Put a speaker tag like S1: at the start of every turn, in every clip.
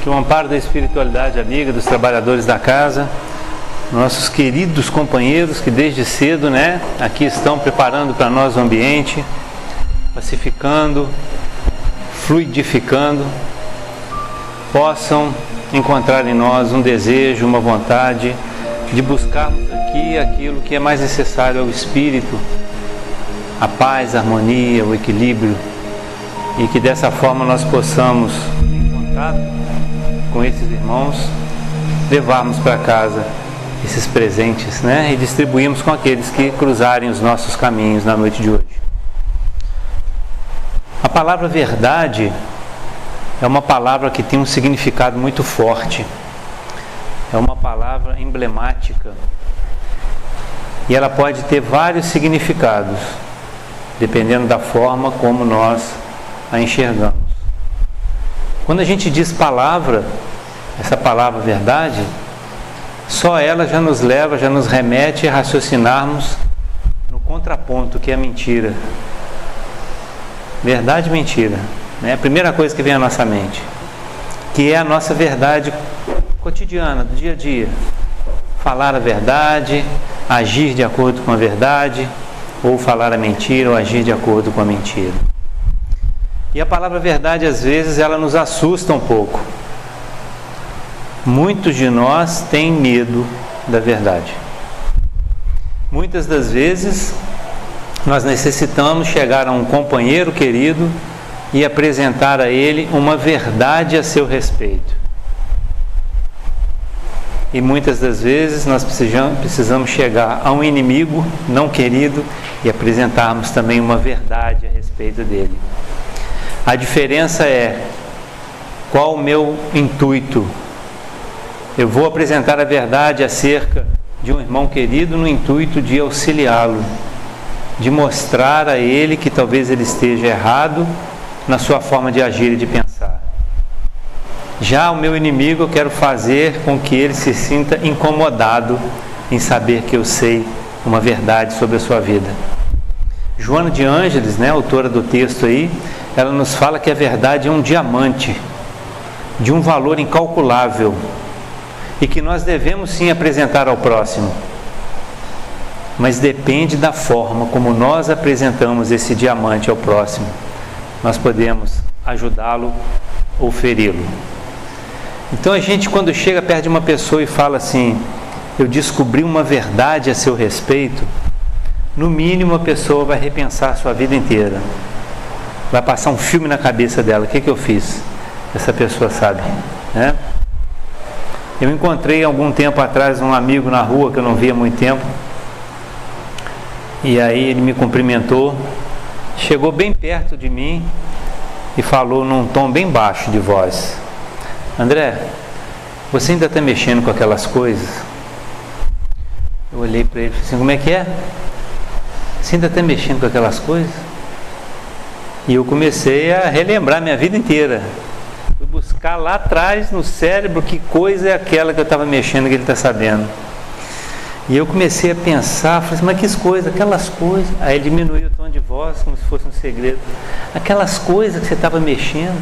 S1: Que o amparo da espiritualidade amiga dos trabalhadores da casa, nossos queridos companheiros que desde cedo, aqui estão preparando para nós o ambiente, pacificando, fluidificando, possam encontrar em nós um desejo, uma vontade de buscarmos aqui aquilo que é mais necessário ao espírito, a paz, a harmonia, o equilíbrio, e que dessa forma nós possamos, em contato com esses irmãos, levarmos para casa esses presentes, e distribuirmos com aqueles que cruzarem os nossos caminhos na noite de hoje. A palavra verdade é uma palavra que tem um significado muito forte, é uma palavra emblemática e ela pode ter vários significados, dependendo da forma como nós a enxergamos. Quando a gente diz palavra, essa palavra verdade, só ela já nos leva, já nos remete a raciocinarmos no contraponto, que é a mentira. Verdade e mentira, a primeira coisa que vem à nossa mente, que é a nossa verdade cotidiana, do dia a dia. Falar a verdade, agir de acordo com a verdade, ou falar a mentira, ou agir de acordo com a mentira. E a palavra verdade, às vezes, ela nos assusta um pouco. Muitos de nós têm medo da verdade. Muitas das vezes, nós necessitamos chegar a um companheiro querido e apresentar a ele uma verdade a seu respeito. E muitas das vezes nós precisamos chegar a um inimigo não querido e apresentarmos também uma verdade a respeito dele. A diferença é qual o meu intuito. Eu vou apresentar a verdade acerca de um irmão querido no intuito de auxiliá-lo, de mostrar a ele que talvez ele esteja errado na sua forma de agir e de pensar. Já o meu inimigo, eu quero fazer com que ele se sinta incomodado em saber que eu sei uma verdade sobre a sua vida. Joana de Ângeles, autora do texto aí, ela nos fala que a verdade é um diamante de um valor incalculável e que nós devemos sim apresentar ao próximo, mas depende da forma como nós apresentamos esse diamante ao próximo. Nós podemos ajudá-lo ou feri-lo. Então a gente, quando chega perto de uma pessoa e fala assim, eu descobri uma verdade a seu respeito, no mínimo a pessoa vai repensar a sua vida inteira, vai passar um filme na cabeça dela. O que eu fiz? Essa pessoa sabe, Eu encontrei algum tempo atrás um amigo na rua que eu não via há muito tempo, e aí ele me cumprimentou, chegou bem perto de mim e falou num tom bem baixo de voz: André, você ainda está mexendo com aquelas coisas? Eu olhei para ele e falei assim: como é que é? Você ainda está mexendo com aquelas coisas? E eu comecei a relembrar minha vida inteira. Fui buscar lá atrás no cérebro que coisa é aquela que eu estava mexendo que ele está sabendo. E eu comecei a pensar, falei assim, mas que coisas, aquelas coisas. Aí ele diminuiu o tom de voz, como se fosse um segredo. Aquelas coisas que você estava mexendo.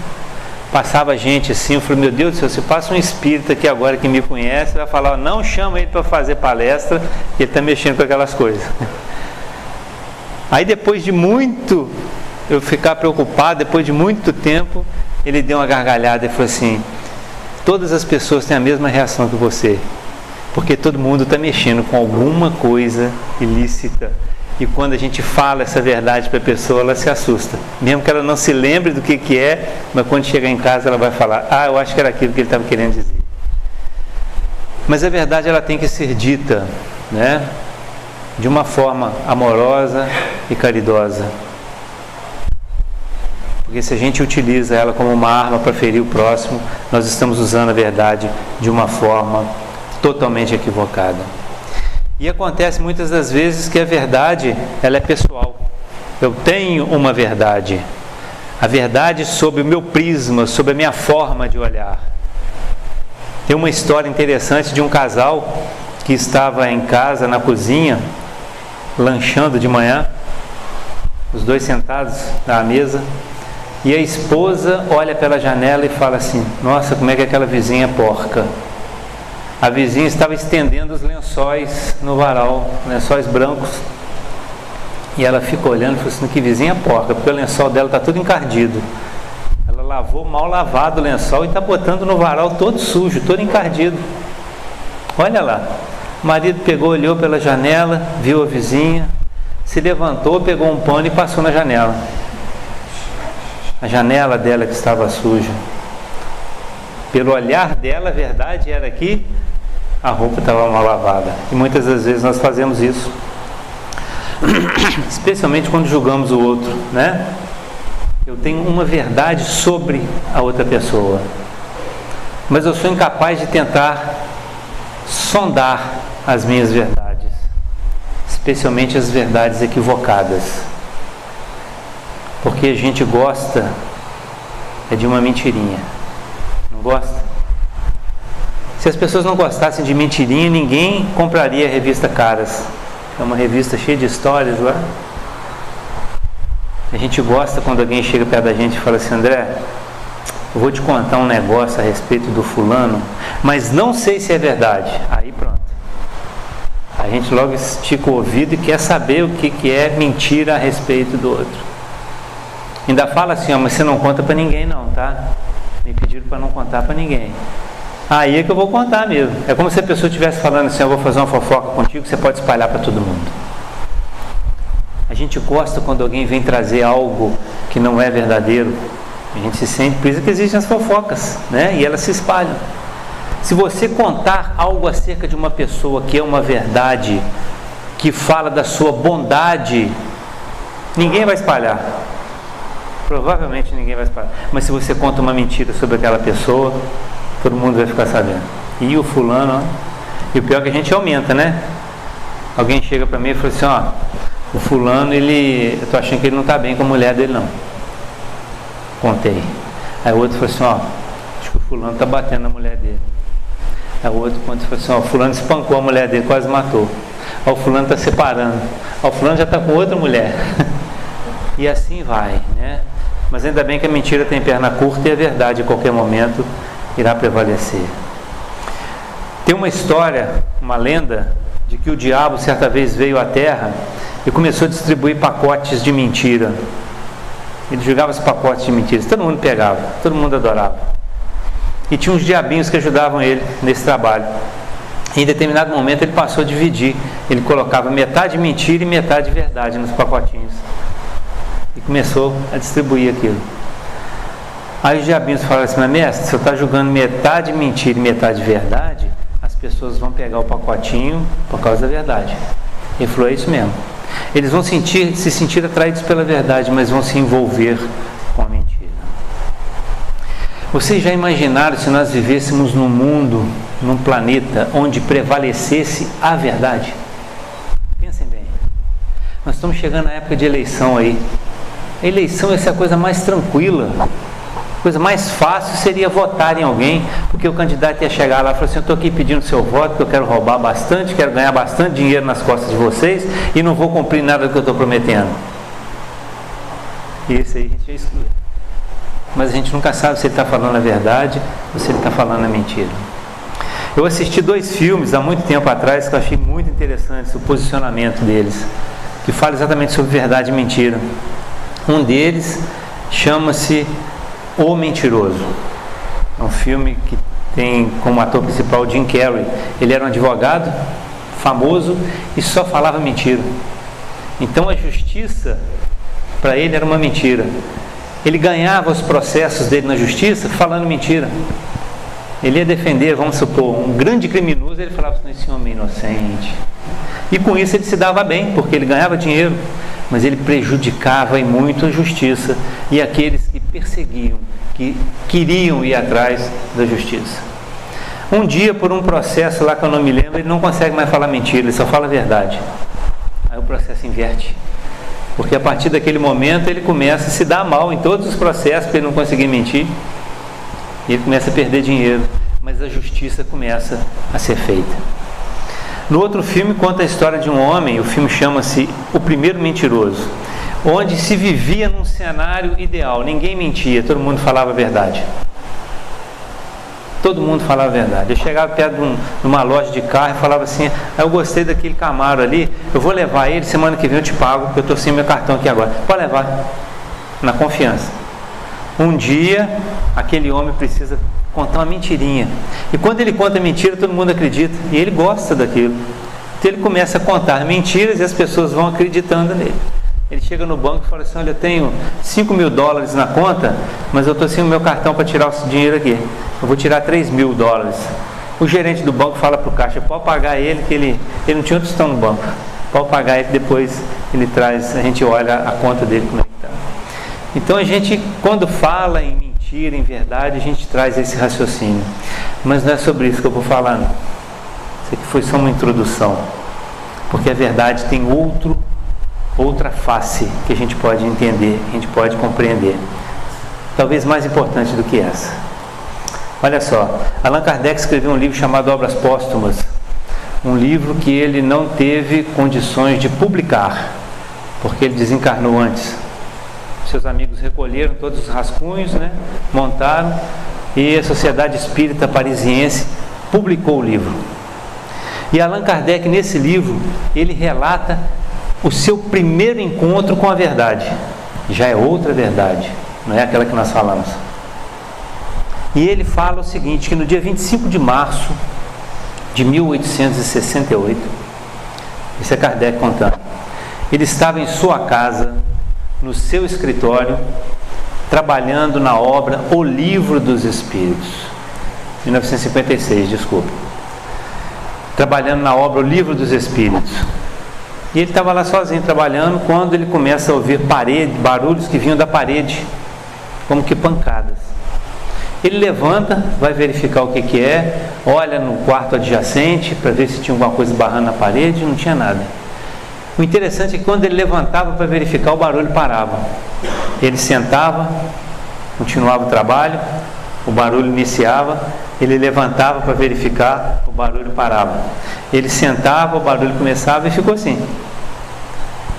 S1: Passava gente assim, eu falei, meu Deus do céu, se passa um espírito aqui agora que me conhece, vai falar, não chama ele para fazer palestra, que ele está mexendo com aquelas coisas. Aí depois de muito eu ficar preocupado, depois de muito tempo, ele deu uma gargalhada e falou assim, todas as pessoas têm a mesma reação que você, porque todo mundo está mexendo com alguma coisa ilícita. E quando a gente fala essa verdade para a pessoa, ela se assusta. Mesmo que ela não se lembre do que é, mas quando chegar em casa ela vai falar, eu acho que era aquilo que ele estava querendo dizer. Mas a verdade ela tem que ser dita, de uma forma amorosa e caridosa. Porque se a gente utiliza ela como uma arma para ferir o próximo, nós estamos usando a verdade de uma forma totalmente equivocada. E acontece muitas das vezes que a verdade, ela é pessoal. Eu tenho uma verdade. A verdade sob o meu prisma, sob a minha forma de olhar. Tem uma história interessante de um casal que estava em casa, na cozinha, lanchando de manhã, os dois sentados à mesa, E a esposa olha pela janela e fala assim: nossa, como é que aquela vizinha é porca. A vizinha estava estendendo os lençóis no varal, lençóis brancos. E ela fica olhando e fala assim: que vizinha porca, porque o lençol dela está tudo encardido. Ela lavou mal lavado o lençol e está botando no varal todo sujo, todo encardido. Olha lá. O marido pegou, olhou pela janela, viu a vizinha, se levantou, pegou um pano e passou na janela. A janela dela que estava suja. Pelo olhar dela, a verdade era que a roupa estava mal lavada. E muitas das vezes nós fazemos isso. Especialmente quando julgamos o outro, né? Eu tenho uma verdade sobre a outra pessoa, mas eu sou incapaz de tentar sondar as minhas verdades, especialmente as verdades equivocadas, porque a gente gosta de uma mentirinha, não gosta? Se as pessoas não gostassem de mentirinha, ninguém compraria a revista Caras. É uma revista cheia de histórias lá. A gente gosta quando alguém chega perto da gente e fala assim: André, eu vou te contar um negócio a respeito do fulano, mas não sei se é verdade. Aí pronto. A gente logo estica o ouvido e quer saber o que é mentira a respeito do outro. Ainda fala assim: ó, mas você não conta para ninguém não, tá? Me pediram para não contar para ninguém. Aí é que eu vou contar mesmo. É como se a pessoa estivesse falando assim: eu vou fazer uma fofoca contigo, você pode espalhar para todo mundo. A gente gosta quando alguém vem trazer algo que não é verdadeiro. A gente se sente, por isso que existem as fofocas, né? E elas se espalham. Se você contar algo acerca de uma pessoa que é uma verdade, que fala da sua bondade, ninguém vai espalhar. Provavelmente ninguém vai espalhar. Mas se você conta uma mentira sobre aquela pessoa, todo mundo vai ficar sabendo. E o fulano, ó, e o pior é que a gente aumenta, né? Alguém chega para mim e fala assim: ó, o fulano, eu tô achando que ele não está bem com a mulher dele não. Contei. Aí o outro falou assim: ó, acho que o fulano está batendo na mulher dele. Aí o outro falou assim: ó, o fulano espancou a mulher dele, quase matou. Ó, o fulano está separando. Ó, o fulano já está com outra mulher. E assim vai, né? Mas ainda bem que a mentira tem perna curta e a verdade a qualquer momento irá prevalecer. Tem uma história, uma lenda, de que o diabo certa vez veio à terra e começou a distribuir pacotes de mentira. Ele jogava os pacotes de mentiras, todo mundo pegava, todo mundo adorava. E tinha uns diabinhos que ajudavam ele nesse trabalho. Em determinado momento ele passou a dividir. Ele colocava metade mentira e metade verdade nos pacotinhos. E começou a distribuir aquilo. Aí os diabinhos falaram assim: mas mestre, se eu está jogando metade mentira e metade verdade, as pessoas vão pegar o pacotinho por causa da verdade. Ele falou: é isso mesmo. Eles vão se sentir atraídos pela verdade, mas vão se envolver com a mentira. Vocês já imaginaram se nós vivêssemos num mundo, num planeta onde prevalecesse a verdade? Pensem bem. Nós estamos chegando na época de eleição aí. A eleição, essa é a coisa mais tranquila. A coisa mais fácil seria votar em alguém, porque o candidato ia chegar lá e falar assim: eu estou aqui pedindo seu voto, porque eu quero roubar bastante, quero ganhar bastante dinheiro nas costas de vocês e não vou cumprir nada do que eu estou prometendo. E esse aí a gente já exclui. Mas a gente nunca sabe se ele está falando a verdade ou se ele está falando a mentira. Eu assisti 2 filmes há muito tempo atrás que eu achei muito interessantes, o posicionamento deles, que fala exatamente sobre verdade e mentira. Um deles chama-se O Mentiroso. É um filme que tem como ator principal Jim Carrey. Ele era um advogado famoso e só falava mentira. Então a justiça para ele era uma mentira. Ele ganhava os processos dele na justiça falando mentira. Ele ia defender, vamos supor, um grande criminoso, ele falava assim: esse homem é inocente. E com isso ele se dava bem, porque ele ganhava dinheiro, mas ele prejudicava e muito a justiça e aqueles que perseguiam, que queriam ir atrás da justiça. Um dia, por um processo lá que eu não me lembro, ele não consegue mais falar mentira, ele só fala a verdade. Aí o processo inverte, porque a partir daquele momento ele começa a se dar mal em todos os processos, porque ele não conseguia mentir, e ele começa a perder dinheiro, mas a justiça começa a ser feita. No outro filme conta a história de um homem, o filme chama-se O Primeiro Mentiroso. onde se vivia num cenário ideal, ninguém mentia, todo mundo falava a verdade. Todo mundo falava a verdade. Eu chegava perto de uma loja de carro e falava assim: eu gostei daquele Camaro ali, eu vou levar ele, semana que vem eu te pago, porque eu estou sem meu cartão aqui agora. Pode levar, na confiança. Um dia, aquele homem precisa contar uma mentirinha. E quando ele conta mentira, todo mundo acredita. E ele gosta daquilo. Então ele começa a contar mentiras e as pessoas vão acreditando nele. Ele chega no banco e fala assim: olha, eu tenho $5.000 na conta, mas eu estou sem o meu cartão para tirar o dinheiro aqui. Eu vou tirar $3.000. O gerente do banco fala para o caixa: pode pagar ele, que ele não tinha outro tostão no banco. Pode pagar ele, depois ele traz, a gente olha a conta dele como é que está. Então a gente, quando fala em mentira, em verdade, a gente traz esse raciocínio. Mas não é sobre isso que eu vou falar, não. Isso aqui foi só uma introdução. Porque a verdade tem outra face que a gente pode entender, que a gente pode compreender. Talvez mais importante do que essa. Olha só, Allan Kardec escreveu um livro chamado Obras Póstumas. Um livro que ele não teve condições de publicar, porque ele desencarnou antes. Seus amigos recolheram todos os rascunhos, né? Montaram, e a Sociedade Espírita Parisiense publicou o livro. E Allan Kardec, nesse livro, ele relata o seu primeiro encontro com a verdade. Já é outra verdade, não é aquela que nós falamos. E ele fala o seguinte, que no dia 25 de março de 1868, esse é Kardec contando, ele estava em sua casa, no seu escritório, trabalhando na obra O Livro dos Espíritos, 1956, desculpa. Trabalhando na obra O Livro dos Espíritos. E ele estava lá sozinho trabalhando, quando ele começa a ouvir barulhos que vinham da parede, como que pancadas. Ele levanta, vai verificar o que é, olha no quarto adjacente para ver se tinha alguma coisa barrando na parede, não tinha nada. O interessante é que quando ele levantava para verificar, o barulho parava. Ele sentava, continuava o trabalho, o barulho iniciava, ele levantava para verificar, o barulho parava. Ele sentava, o barulho começava e ficou assim.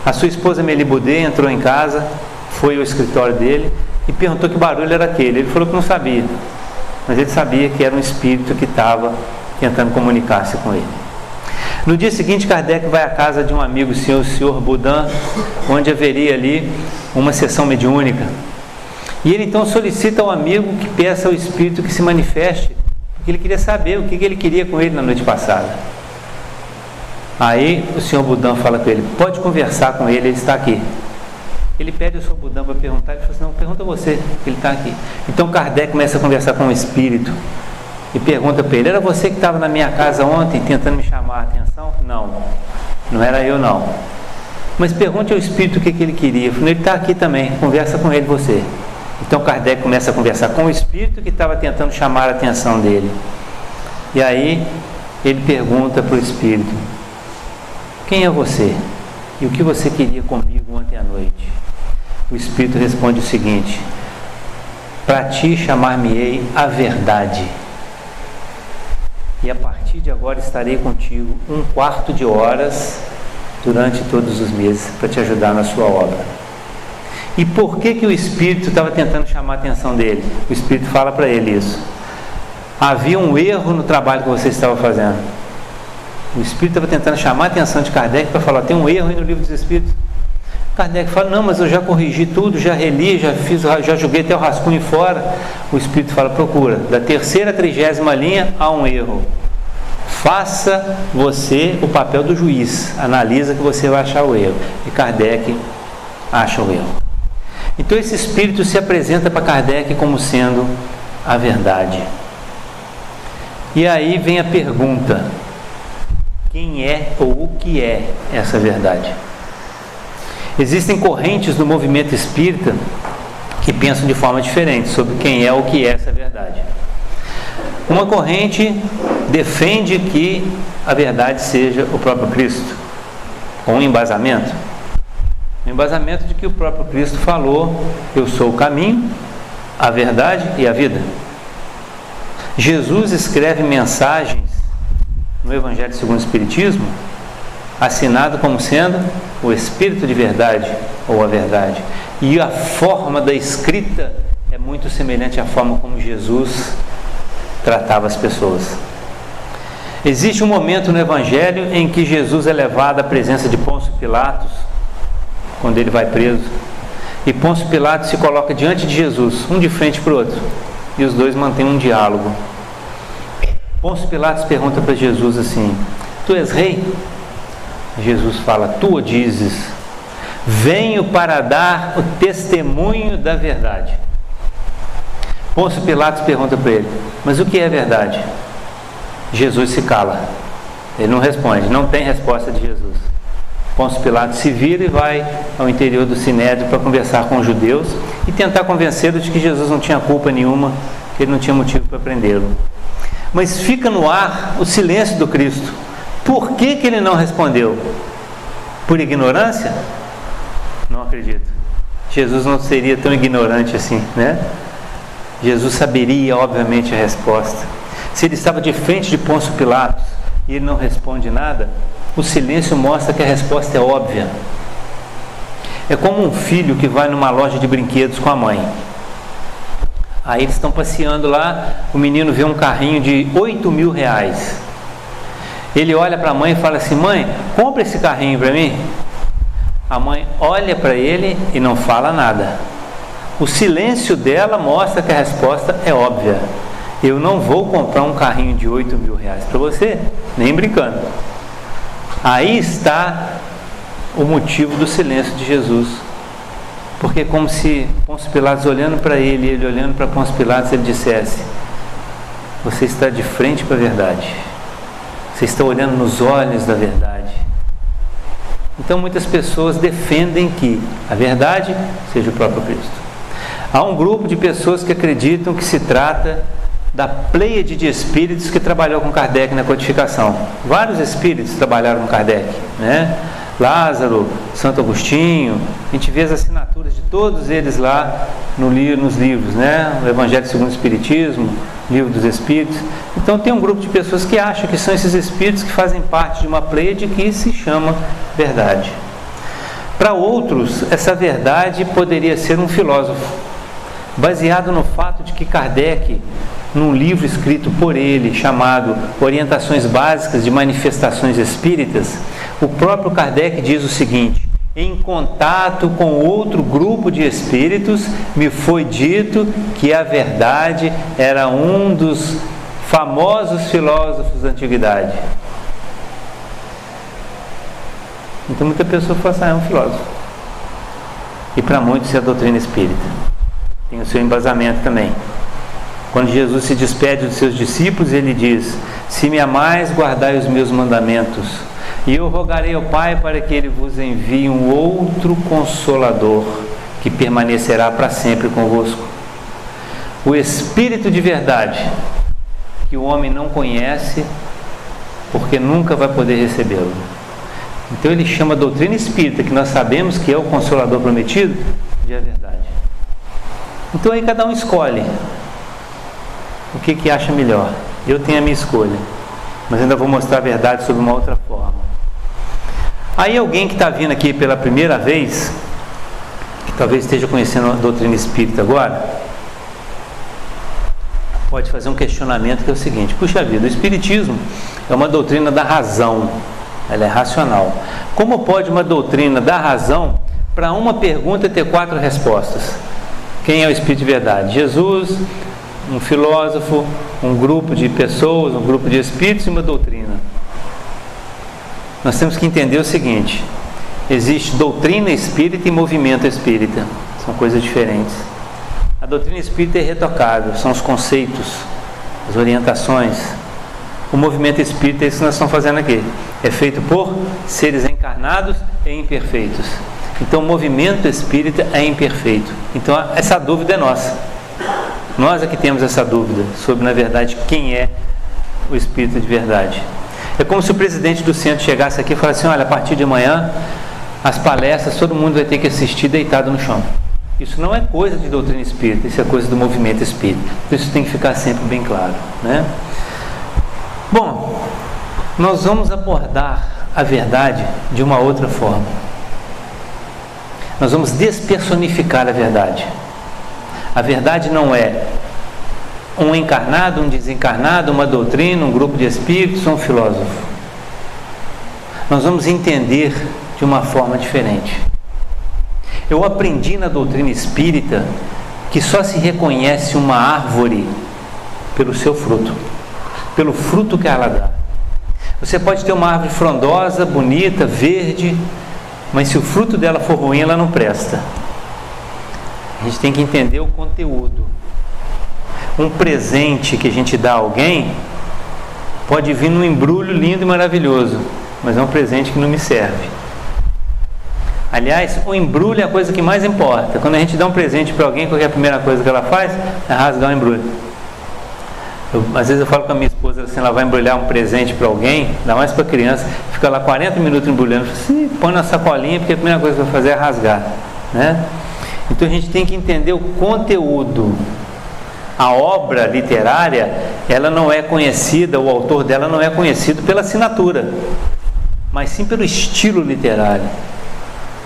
S1: A sua esposa Melibudê entrou em casa, foi ao escritório dele e perguntou que barulho era aquele. Ele falou que não sabia, mas ele sabia que era um espírito que estava tentando comunicar-se com ele. No dia seguinte, Kardec vai à casa de um amigo seu, o senhor Boudin, onde haveria ali uma sessão mediúnica. E ele então solicita ao amigo que peça ao espírito que se manifeste, porque ele queria saber o que ele queria com ele na noite passada. Aí o senhor Boudin fala com ele: pode conversar com ele, ele está aqui. Ele pede ao senhor Boudin para perguntar, ele fala assim: não, pergunta você, ele está aqui. Então Kardec começa a conversar com o espírito e pergunta para ele: era você que estava na minha casa ontem tentando me chamar a atenção? Não, não era eu não. Mas pergunte ao espírito o que ele queria. Ele está aqui também, conversa com ele você. Então Kardec começa a conversar com o espírito que estava tentando chamar a atenção dele. E aí ele pergunta para o espírito: quem é você? E o que você queria comigo ontem à noite? O espírito responde o seguinte: para ti chamar-me-ei a verdade. E a partir de agora estarei contigo 1/4 de horas durante todos os meses para te ajudar na sua obra. E por que o espírito estava tentando chamar a atenção dele? O espírito fala para ele isso: havia um erro no trabalho que você estava fazendo. O espírito estava tentando chamar a atenção de Kardec para falar: tem um erro aí no Livro dos Espíritos. Kardec fala: não, mas eu já corrigi tudo, já reli, já joguei até o rascunho fora. O espírito fala: procura, da 3ª à 30ª linha há um erro. Faça você o papel do juiz, analisa que você vai achar o erro. E Kardec acha o erro. Então esse espírito se apresenta para Kardec como sendo a verdade. E aí vem a pergunta: quem é ou o que é essa verdade? Existem correntes no movimento espírita que pensam de forma diferente sobre quem é ou o que é essa verdade. Uma corrente defende que a verdade seja o próprio Cristo, com um embasamento. O embasamento de que o próprio Cristo falou: eu sou o caminho, a verdade e a vida. Jesus escreve mensagens no Evangelho segundo o Espiritismo, assinado como sendo o Espírito de verdade, ou a verdade. E a forma da escrita é muito semelhante à forma como Jesus tratava as pessoas. Existe um momento no Evangelho em que Jesus é levado à presença de Pôncio Pilatos, quando ele vai preso, e Pôncio Pilatos se coloca diante de Jesus, um de frente para o outro, e os dois mantêm um diálogo. Pôncio Pilatos pergunta para Jesus assim: tu és rei? Jesus fala: tu o dizes. Venho para dar o testemunho da verdade. Pôncio Pilatos pergunta para ele: mas o que é verdade? Jesus se cala, ele não responde, não tem resposta de Jesus. Pôncio Pilatos se vira e vai ao interior do Sinédrio para conversar com os judeus e tentar convencê-los de que Jesus não tinha culpa nenhuma, que ele não tinha motivo para prendê-lo. Mas fica no ar o silêncio do Cristo. Por que ele não respondeu? Por ignorância? Não acredito. Jesus não seria tão ignorante assim, né? Jesus saberia, obviamente, a resposta. Se ele estava de frente de Pôncio Pilatos e ele não responde nada, o silêncio mostra que a resposta é óbvia. É como um filho que vai numa loja de brinquedos com a mãe. Aí eles estão passeando lá, o menino vê um carrinho de R$8.000. Ele olha para a mãe e fala assim: mãe, compra esse carrinho para mim. A mãe olha para ele e não fala nada. O silêncio dela mostra que a resposta é óbvia. Eu não vou comprar um carrinho de R$8.000 para você, nem brincando. Aí está o motivo do silêncio de Jesus. Porque é como se Pôncio Pilatos olhando para ele, ele olhando para Pôncio Pilatos, ele dissesse: você está de frente para a verdade. Você está olhando nos olhos da verdade. Então muitas pessoas defendem que a verdade seja o próprio Cristo. Há um grupo de pessoas que acreditam que se trata da pleiade de espíritos que trabalhou com Kardec na codificação. Vários espíritos trabalharam com Kardec, né? Lázaro, Santo Agostinho, a gente vê as assinaturas de todos eles lá nos livros, né? O Evangelho segundo o Espiritismo, Livro dos Espíritos. Então tem um grupo de pessoas que acham que são esses espíritos que fazem parte de uma pleiade que se chama verdade. Para outros, essa verdade poderia ser um filósofo, baseado no fato de que Kardec, num livro escrito por ele, chamado Orientações Básicas de Manifestações Espíritas, o próprio Kardec diz o seguinte: em contato com outro grupo de espíritos, me foi dito que a verdade era um dos famosos filósofos da antiguidade. Então muita pessoa fala assim: é um filósofo. E para muitos é a doutrina espírita. Tem o seu embasamento também. Quando Jesus se despede dos seus discípulos, ele diz: se me amais, guardai os meus mandamentos, e eu rogarei ao Pai para que ele vos envie um outro Consolador, que permanecerá para sempre convosco. O Espírito de verdade, que o homem não conhece, porque nunca vai poder recebê-lo. Então ele chama a doutrina espírita, que nós sabemos que é o Consolador prometido, de a verdade. Então aí cada um escolhe o que acha melhor. Eu tenho a minha escolha, mas ainda vou mostrar a verdade sob uma outra forma. Aí alguém que está vindo aqui pela primeira vez, que talvez esteja conhecendo a doutrina espírita agora, pode fazer um questionamento que é o seguinte: puxa vida, o espiritismo é uma doutrina da razão, ela é racional. Como pode uma doutrina da razão, para uma pergunta, ter 4 respostas? Quem é o Espírito de verdade? Jesus, um filósofo, um grupo de pessoas, um grupo de espíritos e uma doutrina. Nós temos que entender o seguinte: existe doutrina espírita e movimento espírita, são coisas diferentes. A doutrina espírita é irretocável, são os conceitos, as orientações. O movimento espírita é isso que nós estamos fazendo aqui, é feito por seres encarnados e imperfeitos. Então o movimento espírita é imperfeito. Então essa dúvida é nossa. Nós é que temos essa dúvida sobre, na verdade, quem é o espírito de verdade. É como se o presidente do centro chegasse aqui e falasse assim: olha, a partir de amanhã as palestras todo mundo vai ter que assistir deitado no chão. Isso não é coisa de doutrina espírita, isso é coisa do movimento espírita. Então isso tem que ficar sempre bem claro, né? Bom, nós vamos abordar a verdade de uma outra forma. Nós vamos despersonificar a verdade. A verdade não é um encarnado, um desencarnado, uma doutrina, um grupo de espíritos, um filósofo. Nós vamos entender de uma forma diferente. Eu aprendi na doutrina espírita que só se reconhece uma árvore pelo seu fruto, pelo fruto que ela dá. Você pode ter uma árvore frondosa, bonita, verde, mas se o fruto dela for ruim, ela não presta. A gente tem que entender o conteúdo. Um presente que a gente dá a alguém pode vir num embrulho lindo e maravilhoso, mas é um presente que não me serve. Aliás, o embrulho é a coisa que mais importa. Quando a gente dá um presente para alguém, qual é a primeira coisa que ela faz? É rasgar o embrulho. Às vezes eu falo com a minha esposa assim, ela vai embrulhar um presente para alguém, ainda mais para criança, fica lá 40 minutos embrulhando, assim, põe na sacolinha, porque a primeira coisa que vai fazer é rasgar, né? Então a gente tem que entender o conteúdo. A obra literária, ela não é conhecida, o autor dela não é conhecido pela assinatura, mas sim pelo estilo literário.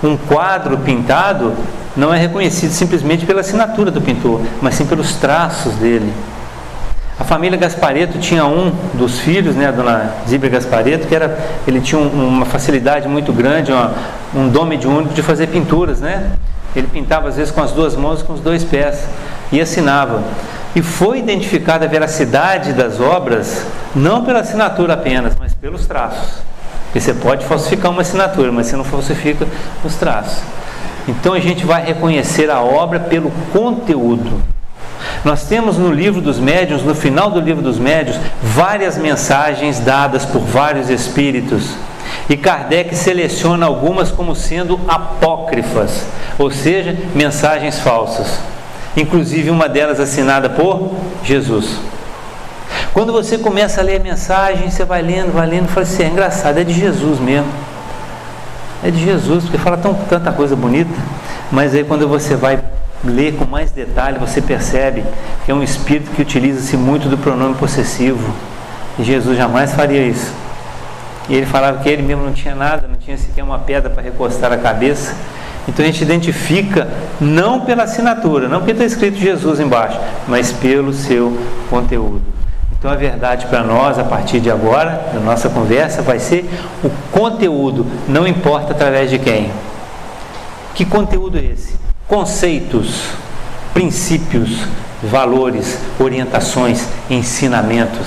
S1: Um quadro pintado não é reconhecido simplesmente pela assinatura do pintor, mas sim pelos traços dele. A família Gasparetto tinha um dos filhos, né, a dona Zíbia Gasparetto, ele tinha uma facilidade muito grande, um dom mediúnico de fazer pinturas, né? Ele pintava às vezes com as duas mãos, com os dois pés, e assinava. E foi identificada a veracidade das obras, não pela assinatura apenas, mas pelos traços. Porque você pode falsificar uma assinatura, mas você não falsifica os traços. Então a gente vai reconhecer a obra pelo conteúdo. Nós temos no livro dos médiuns, no final do livro dos médiuns, várias mensagens dadas por vários espíritos. E Kardec seleciona algumas como sendo apócrifas, ou seja, mensagens falsas. Inclusive uma delas assinada por Jesus. Quando você começa a ler a mensagem, você vai lendo, e fala assim, é engraçado, é de Jesus mesmo. É de Jesus, porque fala tanta coisa bonita, mas aí quando você vai ler com mais detalhe, você percebe que é um espírito que utiliza-se muito do pronome possessivo. E Jesus jamais faria isso. E ele falava que ele mesmo não tinha nada, não tinha sequer uma pedra para recostar a cabeça. Então a gente identifica não pela assinatura, não porque está escrito Jesus embaixo, mas pelo seu conteúdo. Então a verdade para nós, a partir de agora, na nossa conversa, vai ser o conteúdo, não importa através de quem. Que conteúdo é esse? Conceitos, princípios, valores, orientações, ensinamentos.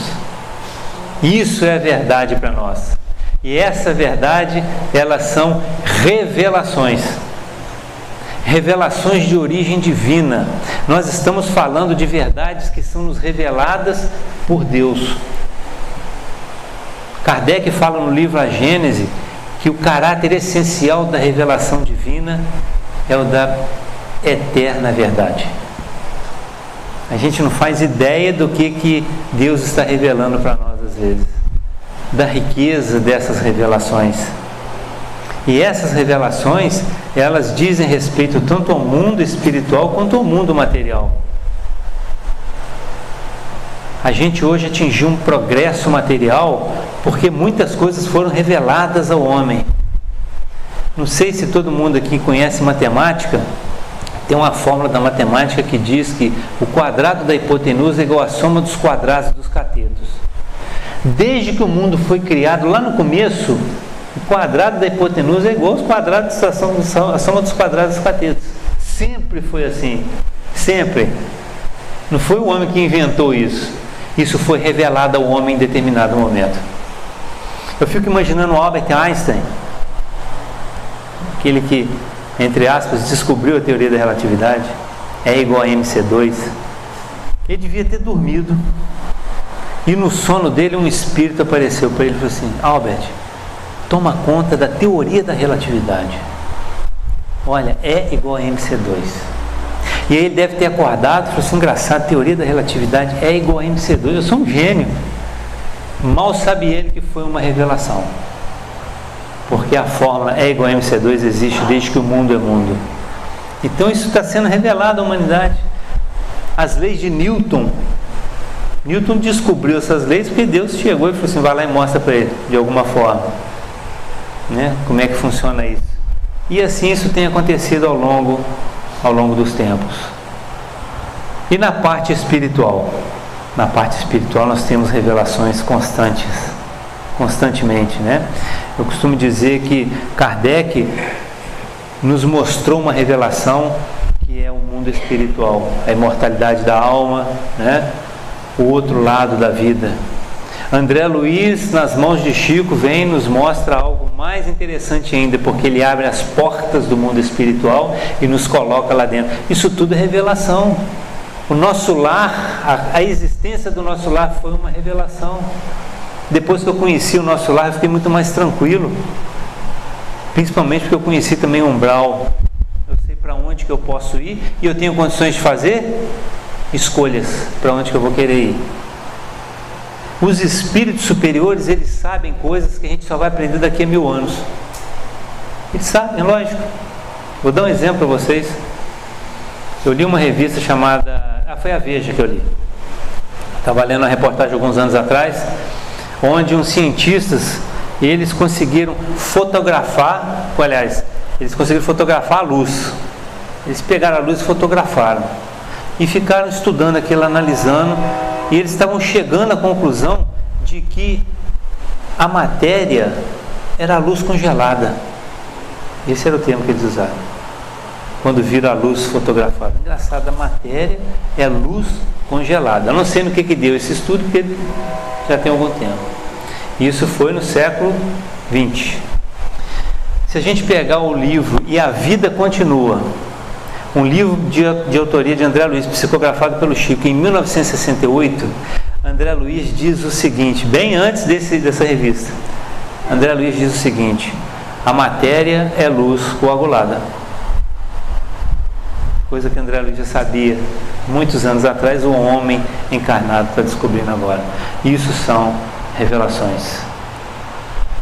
S1: Isso é a verdade para nós. E essa verdade, elas são revelações. Revelações de origem divina. Nós estamos falando de verdades que são nos reveladas por Deus. Kardec fala no livro A Gênese que o caráter essencial da revelação divina é o da eterna verdade. A gente não faz ideia do que Deus está revelando para nós às vezes, da riqueza dessas revelações. E essas revelações, elas dizem respeito tanto ao mundo espiritual quanto ao mundo material. A gente hoje atingiu um progresso material porque muitas coisas foram reveladas ao homem. Não sei se todo mundo aqui conhece matemática. Tem uma fórmula da matemática que diz que o quadrado da hipotenusa é igual à soma dos quadrados dos catetos. Desde que o mundo foi criado, lá no começo, o quadrado da hipotenusa é igual aos quadrados da soma dos quadrados dos catetos. Sempre foi assim. Sempre. Não foi o homem que inventou isso. Isso foi revelado ao homem em determinado momento. Eu fico imaginando o Albert Einstein, aquele que, entre aspas, descobriu a teoria da relatividade, é igual a MC2. Ele devia ter dormido. E no sono dele um espírito apareceu para ele e falou assim: Albert, toma conta da teoria da relatividade. Olha, é igual a MC2. E aí ele deve ter acordado e falou assim: engraçado, a teoria da relatividade é igual a MC2. Eu sou um gênio. Mal sabe ele que foi uma revelação. Porque a fórmula é igual a MC2 existe desde que o mundo é mundo. Então isso está sendo revelado à humanidade. As leis de Newton. Newton descobriu essas leis porque Deus chegou e falou assim: vai lá e mostra para ele, de alguma forma, né? Como é que funciona isso. E assim isso tem acontecido ao longo dos tempos. E na parte espiritual? Na parte espiritual nós temos revelações constantemente, né? Eu costumo dizer que Kardec nos mostrou uma revelação que é o mundo espiritual, a imortalidade da alma, né? O outro lado da vida. André Luiz, nas mãos de Chico, vem e nos mostra algo mais interessante ainda, porque ele abre as portas do mundo espiritual e nos coloca lá dentro. Isso tudo é revelação. O nosso lar, a existência do nosso lar foi uma revelação. Depois que eu conheci o nosso lar, eu fiquei muito mais tranquilo. Principalmente porque eu conheci também o umbral. Eu sei para onde que eu posso ir e eu tenho condições de fazer escolhas para onde que eu vou querer ir. Os espíritos superiores, eles sabem coisas que a gente só vai aprender daqui a 1000 anos. Eles sabem, lógico. Vou dar um exemplo para vocês. Eu li uma revista chamada... foi a Veja que eu li. Estava lendo uma reportagem alguns anos atrás, onde uns cientistas, eles conseguiram fotografar, eles conseguiram fotografar a luz. Eles pegaram a luz e fotografaram. E ficaram estudando aquilo, analisando, e eles estavam chegando à conclusão de que a matéria era a luz congelada. Esse era o termo que eles usaram, quando viram a luz fotografada. Engraçado, a matéria é a luz congelada. Eu não sei no que deu esse estudo, porque já tem algum tempo. Isso foi no século XX. Se a gente pegar o livro E a Vida Continua, um livro de autoria de André Luiz, psicografado pelo Chico, em 1968, André Luiz diz o seguinte, bem antes dessa revista, André Luiz diz o seguinte: a matéria é luz coagulada. Coisa que André Luiz já sabia muitos anos atrás, o homem encarnado está descobrindo agora. Isso são revelações,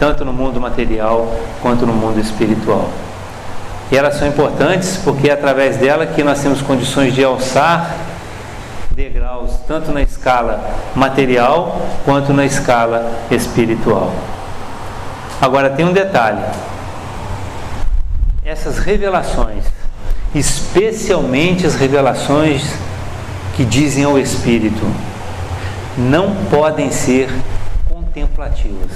S1: tanto no mundo material quanto no mundo espiritual. E elas são importantes porque é através dela que nós temos condições de alçar degraus, tanto na escala material quanto na escala espiritual. Agora tem um detalhe: essas revelações, especialmente as revelações que dizem ao espírito, não podem ser contemplativas.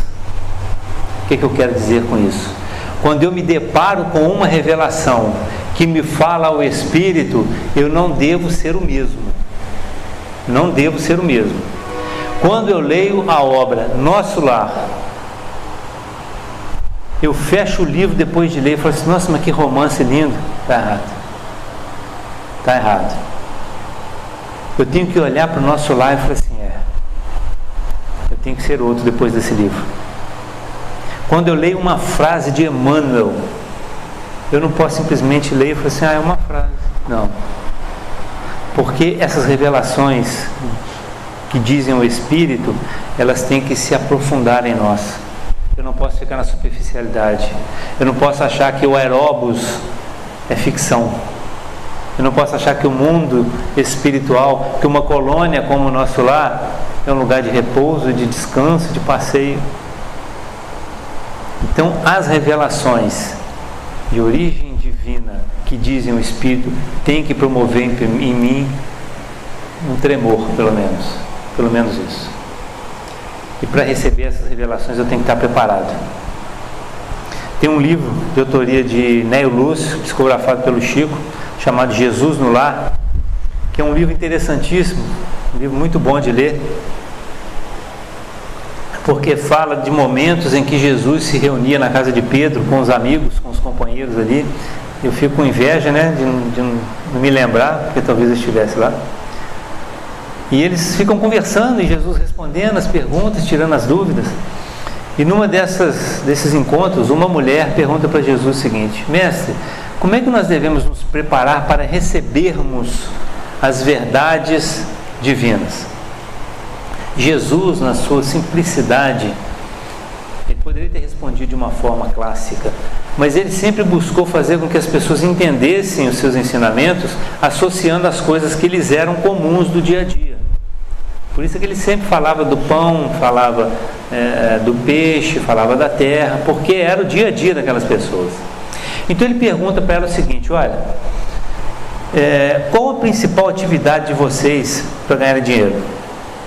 S1: O que eu quero dizer com isso? Quando eu me deparo com uma revelação que me fala ao espírito, eu não devo ser o mesmo. Não devo ser o mesmo. Quando eu leio a obra Nosso Lar, eu fecho o livro depois de ler e falo assim: nossa, mas que romance lindo. Está errado. Está errado. Eu tenho que olhar para o Nosso Lar e falar assim: eu tenho que ser outro depois desse livro. Quando eu leio uma frase de Emmanuel, eu não posso simplesmente ler e falar assim: é uma frase. Não. Porque essas revelações que dizem ao espírito, elas têm que se aprofundar em nós. Eu não posso ficar na superficialidade. Eu não posso achar que o aeróbus é ficção. Eu não posso achar que o mundo espiritual, que uma colônia como o Nosso Lar é um lugar de repouso, de descanso, de passeio. Então, as revelações de origem divina que dizem o Espírito têm que promover em mim um tremor, pelo menos isso. E para receber essas revelações eu tenho que estar preparado. Tem um livro de autoria de Nélio Lúcio, psicografado pelo Chico, chamado Jesus no Lar, que é um livro interessantíssimo, um livro muito bom de ler, porque fala de momentos em que Jesus se reunia na casa de Pedro com os amigos, com os companheiros ali. Eu fico com inveja, né, de não me lembrar, porque talvez eu estivesse lá. E eles ficam conversando e Jesus respondendo as perguntas, tirando as dúvidas. E numa desses encontros, uma mulher pergunta para Jesus o seguinte: mestre, como é que nós devemos nos preparar para recebermos as verdades divinas? Jesus, na sua simplicidade, ele poderia ter respondido de uma forma clássica, mas ele sempre buscou fazer com que as pessoas entendessem os seus ensinamentos, associando as coisas que lhes eram comuns do dia a dia. Por isso que ele sempre falava do pão, falava do peixe, falava da terra, porque era o dia a dia daquelas pessoas. Então ele pergunta para ela o seguinte: olha, qual a principal atividade de vocês para ganhar dinheiro?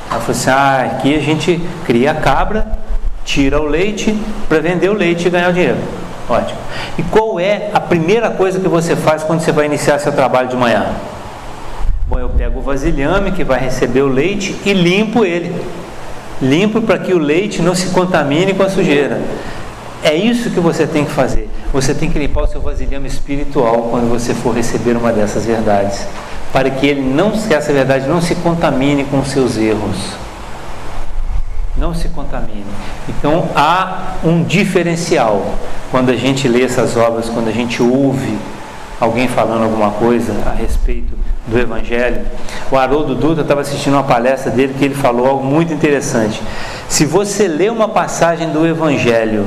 S1: Ela falou assim: aqui a gente cria a cabra, tira o leite para vender o leite e ganhar o dinheiro. Ótimo. E qual é a primeira coisa que você faz quando você vai iniciar seu trabalho de manhã? Bom, eu pego o vasilhame que vai receber o leite e limpo ele. Limpo para que o leite não se contamine com a sujeira. É isso que você tem que fazer. Você tem que limpar o seu vasilhame espiritual quando você for receber uma dessas verdades, para que essa verdade não se contamine com os seus erros. Não se contamine. Então há um diferencial quando a gente lê essas obras, quando a gente ouve alguém falando alguma coisa a respeito do Evangelho. O Haroldo Dutra, estava assistindo uma palestra dele que ele falou algo muito interessante. Se você lê uma passagem do Evangelho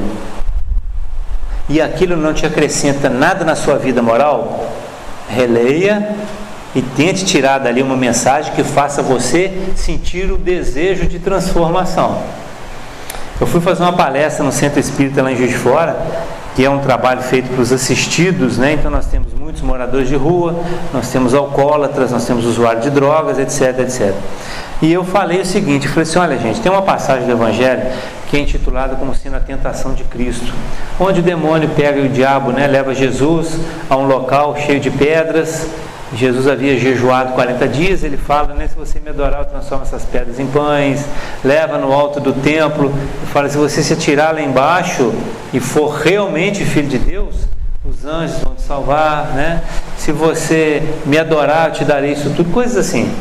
S1: e aquilo não te acrescenta nada na sua vida moral, releia e tente tirar dali uma mensagem que faça você sentir o desejo de transformação. Eu fui fazer uma palestra no Centro Espírita lá em Juiz de Fora, que é um trabalho feito para os assistidos, né? Então nós temos muitos moradores de rua, nós temos alcoólatras, nós temos usuários de drogas, etc, etc. E eu falei o seguinte, eu falei assim: olha gente, tem uma passagem do Evangelho que é intitulada como sendo a tentação de Cristo, onde o demônio pega o diabo, né, leva Jesus a um local cheio de pedras. Jesus havia jejuado 40 dias, ele fala, né, se você me adorar, eu transformo essas pedras em pães, leva no alto do templo, e fala, se você se atirar lá embaixo e for realmente filho de Deus, os anjos vão te salvar, né? Se você me adorar, eu te darei isso tudo, coisas assim.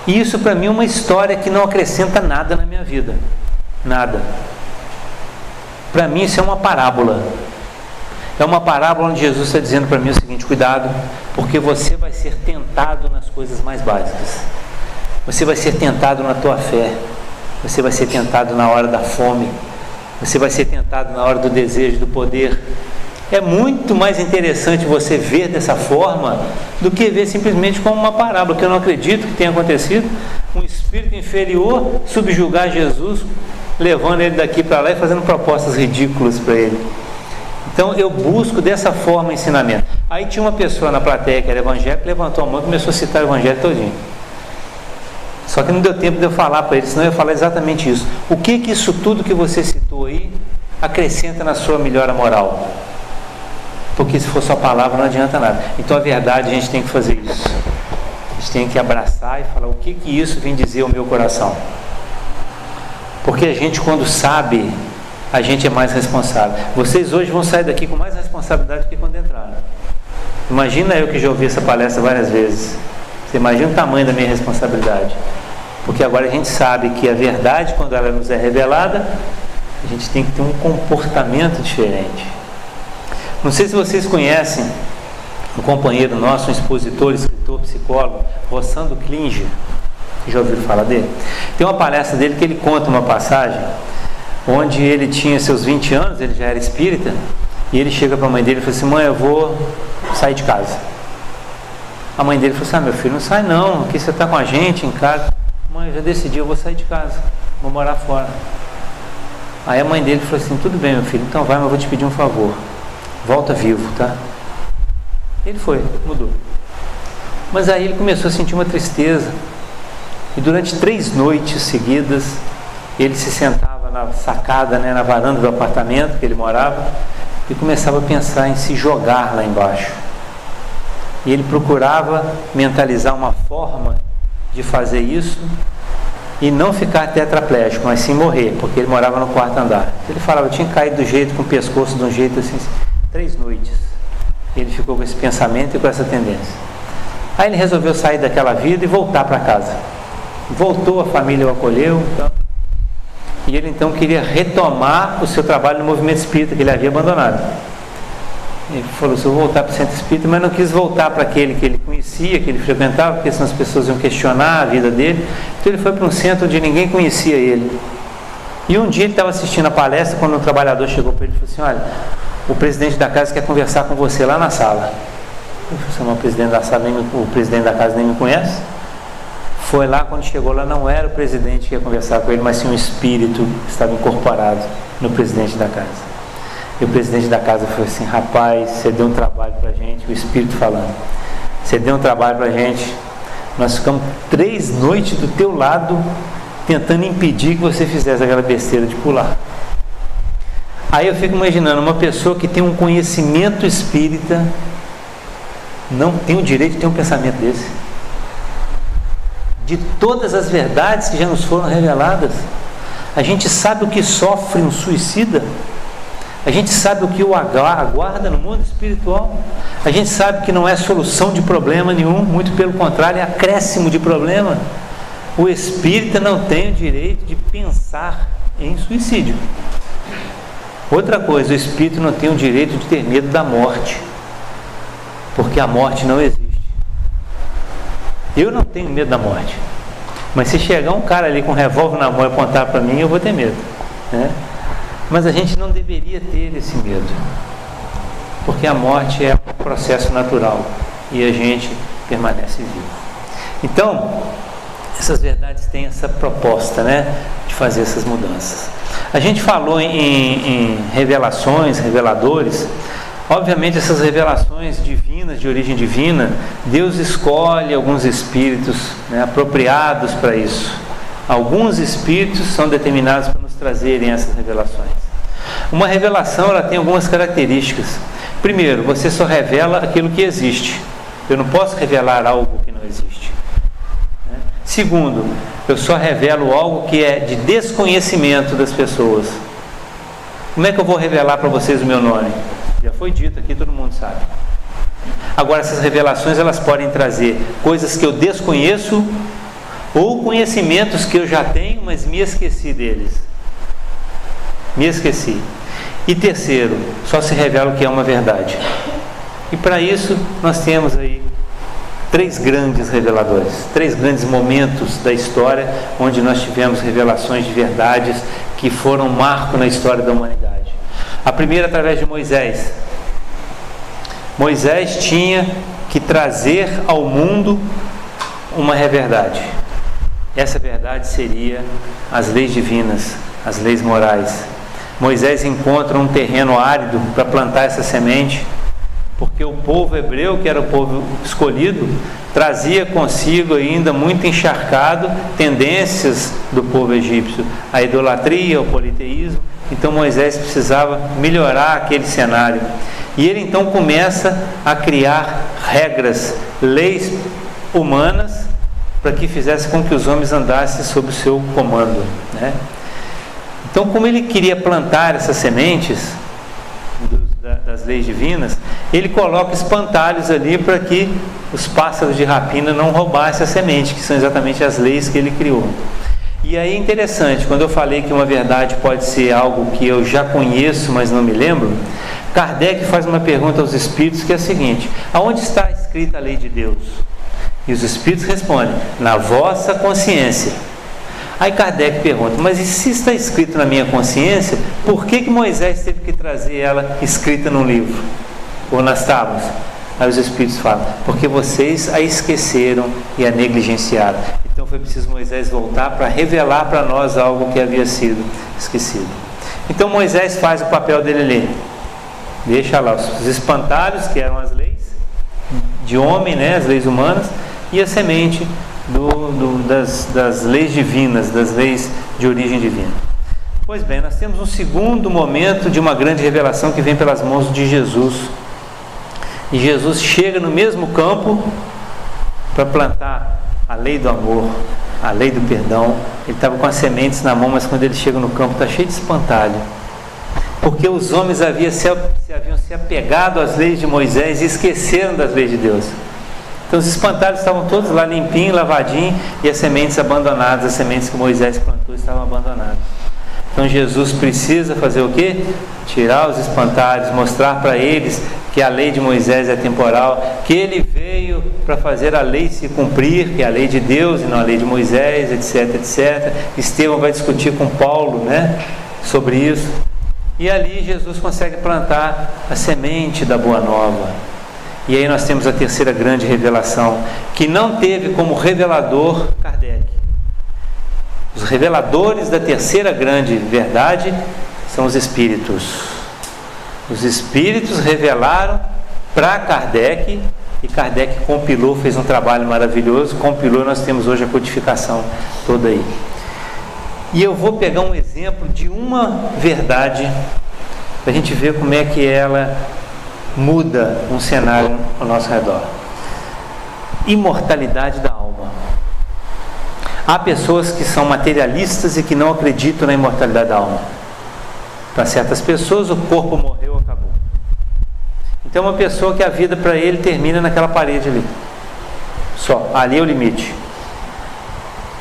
S1: E isso para mim é uma história que não acrescenta nada na minha vida, nada. Para mim isso é uma parábola. É uma parábola onde Jesus está dizendo para mim o seguinte: cuidado, porque você vai ser tentado nas coisas mais básicas. Você vai ser tentado na tua fé. Você vai ser tentado na hora da fome. Você vai ser tentado na hora do desejo, do poder. É muito mais interessante você ver dessa forma do que ver simplesmente como uma parábola, que eu não acredito que tenha acontecido. Um espírito inferior subjugar Jesus, levando ele daqui para lá e fazendo propostas ridículas para ele. Então eu busco dessa forma o ensinamento. Aí tinha uma pessoa na plateia que era evangélica, levantou a mão e começou a citar o Evangelho todinho. Só que não deu tempo de eu falar para ele, senão eu ia falar exatamente isso. O que isso tudo que você citou aí acrescenta na sua melhora moral? Porque se for só palavra não adianta nada. Então a verdade, a gente tem que fazer isso. A gente tem que abraçar e falar o que isso vem dizer ao meu coração. Porque a gente, quando sabe, a gente é mais responsável. Vocês hoje vão sair daqui com mais responsabilidade do que quando entraram. Imagina eu que já ouvi essa palestra várias vezes. Você imagina o tamanho da minha responsabilidade. Porque agora a gente sabe que a verdade, quando ela nos é revelada, a gente tem que ter um comportamento diferente. Não sei se vocês conhecem um companheiro nosso, um expositor, escritor, psicólogo, Rossando Klinger. Já ouviram falar dele? Tem uma palestra dele que ele conta uma passagem onde ele tinha seus 20 anos, ele já era espírita, e ele chega para a mãe dele e fala assim: mãe, eu vou sair de casa. A mãe dele falou assim: meu filho, não sai não, aqui você está com a gente em casa. Mãe, eu já decidi, eu vou sair de casa, vou morar fora. Aí a mãe dele falou assim: tudo bem, meu filho, então vai, mas eu vou te pedir um favor, volta vivo, tá? Ele foi, mudou. Mas aí ele começou a sentir uma tristeza, e durante 3 noites seguidas ele se sentava na sacada, né, na varanda do apartamento que ele morava, e começava a pensar em se jogar lá embaixo. E ele procurava mentalizar uma forma de fazer isso e não ficar tetraplégico, mas sim morrer, porque ele morava no 4º andar. Ele falava, eu tinha caído do jeito, com o pescoço de um jeito assim, 3 noites. Ele ficou com esse pensamento e com essa tendência. Aí ele resolveu sair daquela vida e voltar para casa. Voltou, a família o acolheu, então, e ele então queria retomar o seu trabalho no movimento espírita que ele havia abandonado. Ele falou assim: eu vou voltar para o centro espírita, mas não quis voltar para aquele que ele conhecia, que ele frequentava, porque senão as pessoas iam questionar a vida dele. Então ele foi para um centro onde ninguém conhecia ele. E um dia ele estava assistindo a palestra, quando um trabalhador chegou para ele e falou assim: olha, o presidente da casa quer conversar com você lá na sala. Ele falou assim: mas o presidente da casa nem me conhece. Foi lá, quando chegou lá, não era o presidente que ia conversar com ele, mas sim um espírito que estava incorporado no presidente da casa. E o presidente da casa falou assim: rapaz, você deu um trabalho para a gente, o Espírito falando, você deu um trabalho para a gente, nós ficamos 3 noites do teu lado tentando impedir que você fizesse aquela besteira de pular. Aí eu fico imaginando, uma pessoa que tem um conhecimento espírita não tem o direito de ter um pensamento desse. De todas as verdades que já nos foram reveladas, a gente sabe o que sofre um suicida, a gente sabe o que o aguarda no mundo espiritual, a gente sabe que não é solução de problema nenhum, muito pelo contrário, é acréscimo de problema. O espírita não tem o direito de pensar em suicídio. Outra coisa, o espírito não tem o direito de ter medo da morte, porque a morte não existe. Eu não tenho medo da morte, mas se chegar um cara ali com um revólver na mão e apontar para mim, eu vou ter medo, né? Mas a gente não deveria ter esse medo, porque a morte é um processo natural e a gente permanece vivo. Então, essas verdades têm essa proposta, né, de fazer essas mudanças. A gente falou em revelações, reveladores. Obviamente essas revelações divinas, de origem divina, Deus escolhe alguns espíritos, né, apropriados para isso. Alguns espíritos são determinados para nos trazerem essas revelações. Uma revelação, ela tem algumas características. Primeiro, você só revela aquilo que existe. Eu não posso revelar algo que não existe. Segundo, eu só revelo algo que é de desconhecimento das pessoas. Como é que eu vou revelar para vocês o meu nome? Já foi dito aqui, todo mundo sabe. Agora, essas revelações, elas podem trazer coisas que eu desconheço ou conhecimentos que eu já tenho, mas me esqueci deles. Me esqueci. E terceiro, só se revela o que é uma verdade. E para isso, nós temos aí 3 grandes reveladores, 3 grandes momentos da história onde nós tivemos revelações de verdades que foram um marco na história da humanidade. A primeira, através de Moisés. Moisés tinha que trazer ao mundo uma verdade. Essa verdade seria as leis divinas, as leis morais. Moisés encontra um terreno árido para plantar essa semente, porque o povo hebreu, que era o povo escolhido, trazia consigo ainda muito encharcado tendências do povo egípcio, a idolatria, o politeísmo. Então Moisés precisava melhorar aquele cenário. E ele então começa a criar regras, leis humanas, para que fizesse com que os homens andassem sob o seu comando, né? Então, como ele queria plantar essas sementes das leis divinas, ele coloca espantalhos ali para que os pássaros de rapina não roubassem a semente, que são exatamente as leis que ele criou. E aí é interessante, quando eu falei que uma verdade pode ser algo que eu já conheço, mas não me lembro, Kardec faz uma pergunta aos espíritos que é a seguinte: aonde está escrita a lei de Deus? E os espíritos respondem: na vossa consciência. Aí Kardec pergunta: mas e se está escrito na minha consciência, por que Moisés teve que trazer ela escrita num livro ou nas tábuas? Aí os espíritos falam: porque vocês a esqueceram e a negligenciaram. Então foi preciso Moisés voltar para revelar para nós algo que havia sido esquecido. Então Moisés faz o papel dele ali, deixa lá os espantalhos, que eram as leis de homem, né, as leis humanas, e a semente das leis divinas, das leis de origem divina. Pois bem, nós temos um segundo momento de uma grande revelação que vem pelas mãos de Jesus. E Jesus chega no mesmo campo para plantar a lei do amor, a lei do perdão. Ele estava com as sementes na mão, mas quando ele chega no campo está cheio de espantalho, porque os homens haviam se apegado às leis de Moisés e esqueceram das leis de Deus. Então os espantalhos estavam todos lá limpinhos, lavadinhos, e as sementes abandonadas, as sementes que Moisés plantou estavam abandonadas. Então Jesus precisa fazer o quê? Tirar os espantalhos, mostrar para eles que a lei de Moisés é temporal, que ele veio para fazer a lei se cumprir, que é a lei de Deus e não a lei de Moisés, etc, etc. Estevão vai discutir com Paulo, né, sobre isso. E ali Jesus consegue plantar a semente da Boa Nova. E aí nós temos a terceira grande revelação, que não teve como revelador Kardec. Os reveladores da terceira grande verdade são os espíritos. Os espíritos revelaram para Kardec, e Kardec compilou, fez um trabalho maravilhoso, compilou, nós temos hoje a codificação toda aí. E eu vou pegar um exemplo de uma verdade, para a gente ver como é que ela muda um cenário ao nosso redor. Imortalidade da alma. Há pessoas que são materialistas e que não acreditam na imortalidade da alma. Para certas pessoas o corpo morreu, acabou. Então uma pessoa que a vida para ele termina naquela parede ali. Só, ali é o limite.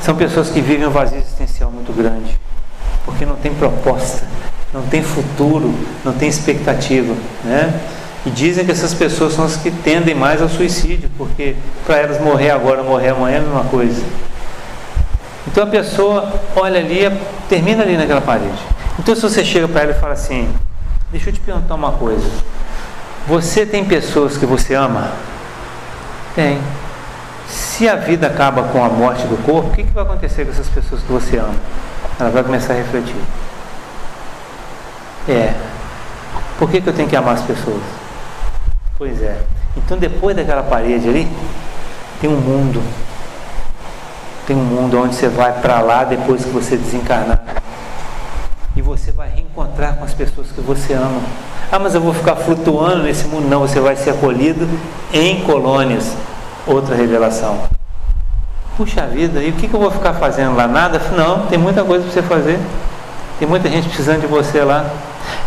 S1: São pessoas que vivem um vazio existencial muito grande, porque não tem proposta, não tem futuro, não tem expectativa, né? E dizem que essas pessoas são as que tendem mais ao suicídio, porque para elas morrer agora, morrer amanhã é a mesma coisa. Então a pessoa olha ali, termina ali naquela parede. Então se você chega para ela e fala assim: deixa eu te perguntar uma coisa, você tem pessoas que você ama? Tem. Se a vida acaba com a morte do corpo, o que vai acontecer com essas pessoas que você ama? Ela vai começar a refletir. Por que eu tenho que amar as pessoas? Pois é. Então depois daquela parede ali, tem um mundo. Tem um mundo onde você vai para lá depois que você desencarnar. E você vai reencontrar com as pessoas que você ama. Ah, mas eu vou ficar flutuando nesse mundo? Não, você vai ser acolhido em colônias. Outra revelação. Puxa vida, e o que eu vou ficar fazendo lá? Nada? Não, tem muita coisa para você fazer. Tem muita gente precisando de você lá.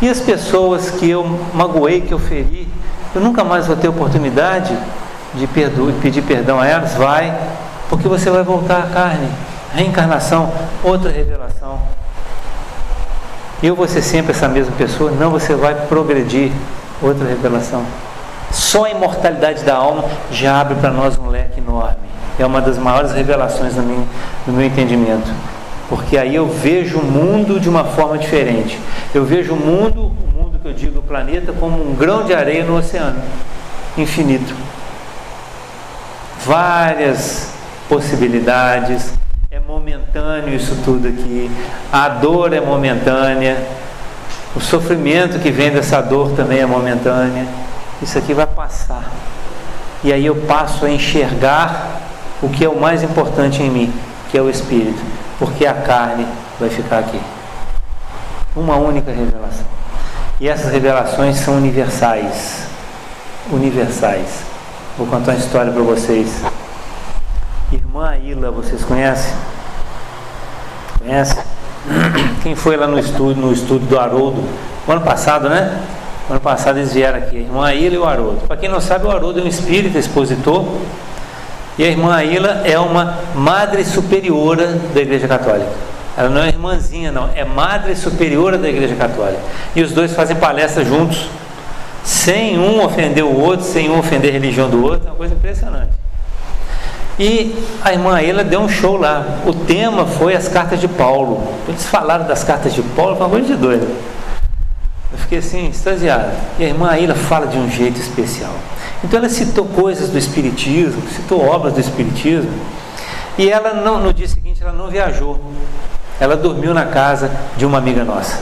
S1: E as pessoas que eu magoei, que eu feri, eu nunca mais vou ter oportunidade de pedir perdão a elas? Vai, porque você vai voltar à carne. Reencarnação, outra revelação. Eu vou ser sempre essa mesma pessoa? Não, você vai progredir. Outra revelação. Só a imortalidade da alma já abre para nós um leque enorme. É uma das maiores revelações do meu entendimento. Porque aí eu vejo o mundo de uma forma diferente. Eu vejo o mundo que eu digo, o planeta, como um grão de areia no oceano. Infinito. Várias possibilidades. É momentâneo isso tudo aqui. A dor é momentânea. O sofrimento que vem dessa dor também é momentânea. Isso aqui vai passar. E aí eu passo a enxergar o que é o mais importante em mim, que é o espírito. Porque a carne vai ficar aqui. Uma única revelação. E essas revelações são universais. Universais. Vou contar uma história para vocês. Irmã Aila, vocês conhecem? Conhece? Quem foi lá no estúdio do Haroldo? O ano passado, né? Ano passado eles vieram aqui, a irmã Aila e o Haroldo. Para quem não sabe, o Haroldo é um espírita expositor, e a irmã Aila é uma madre superiora da Igreja Católica. Ela não é irmãzinha, não, é madre superiora da Igreja Católica. E os dois fazem palestra juntos, sem um ofender o outro, sem um ofender a religião do outro. É uma coisa impressionante. E a irmã Aila deu um show lá. O tema foi as cartas de Paulo. Eles falaram das cartas de Paulo, foi uma coisa de doido. Eu fiquei assim, extasiado. E a irmã Aila fala de um jeito especial. Então ela citou coisas do Espiritismo, citou obras do Espiritismo. E ela não, no dia seguinte ela não viajou. Ela dormiu na casa de uma amiga nossa.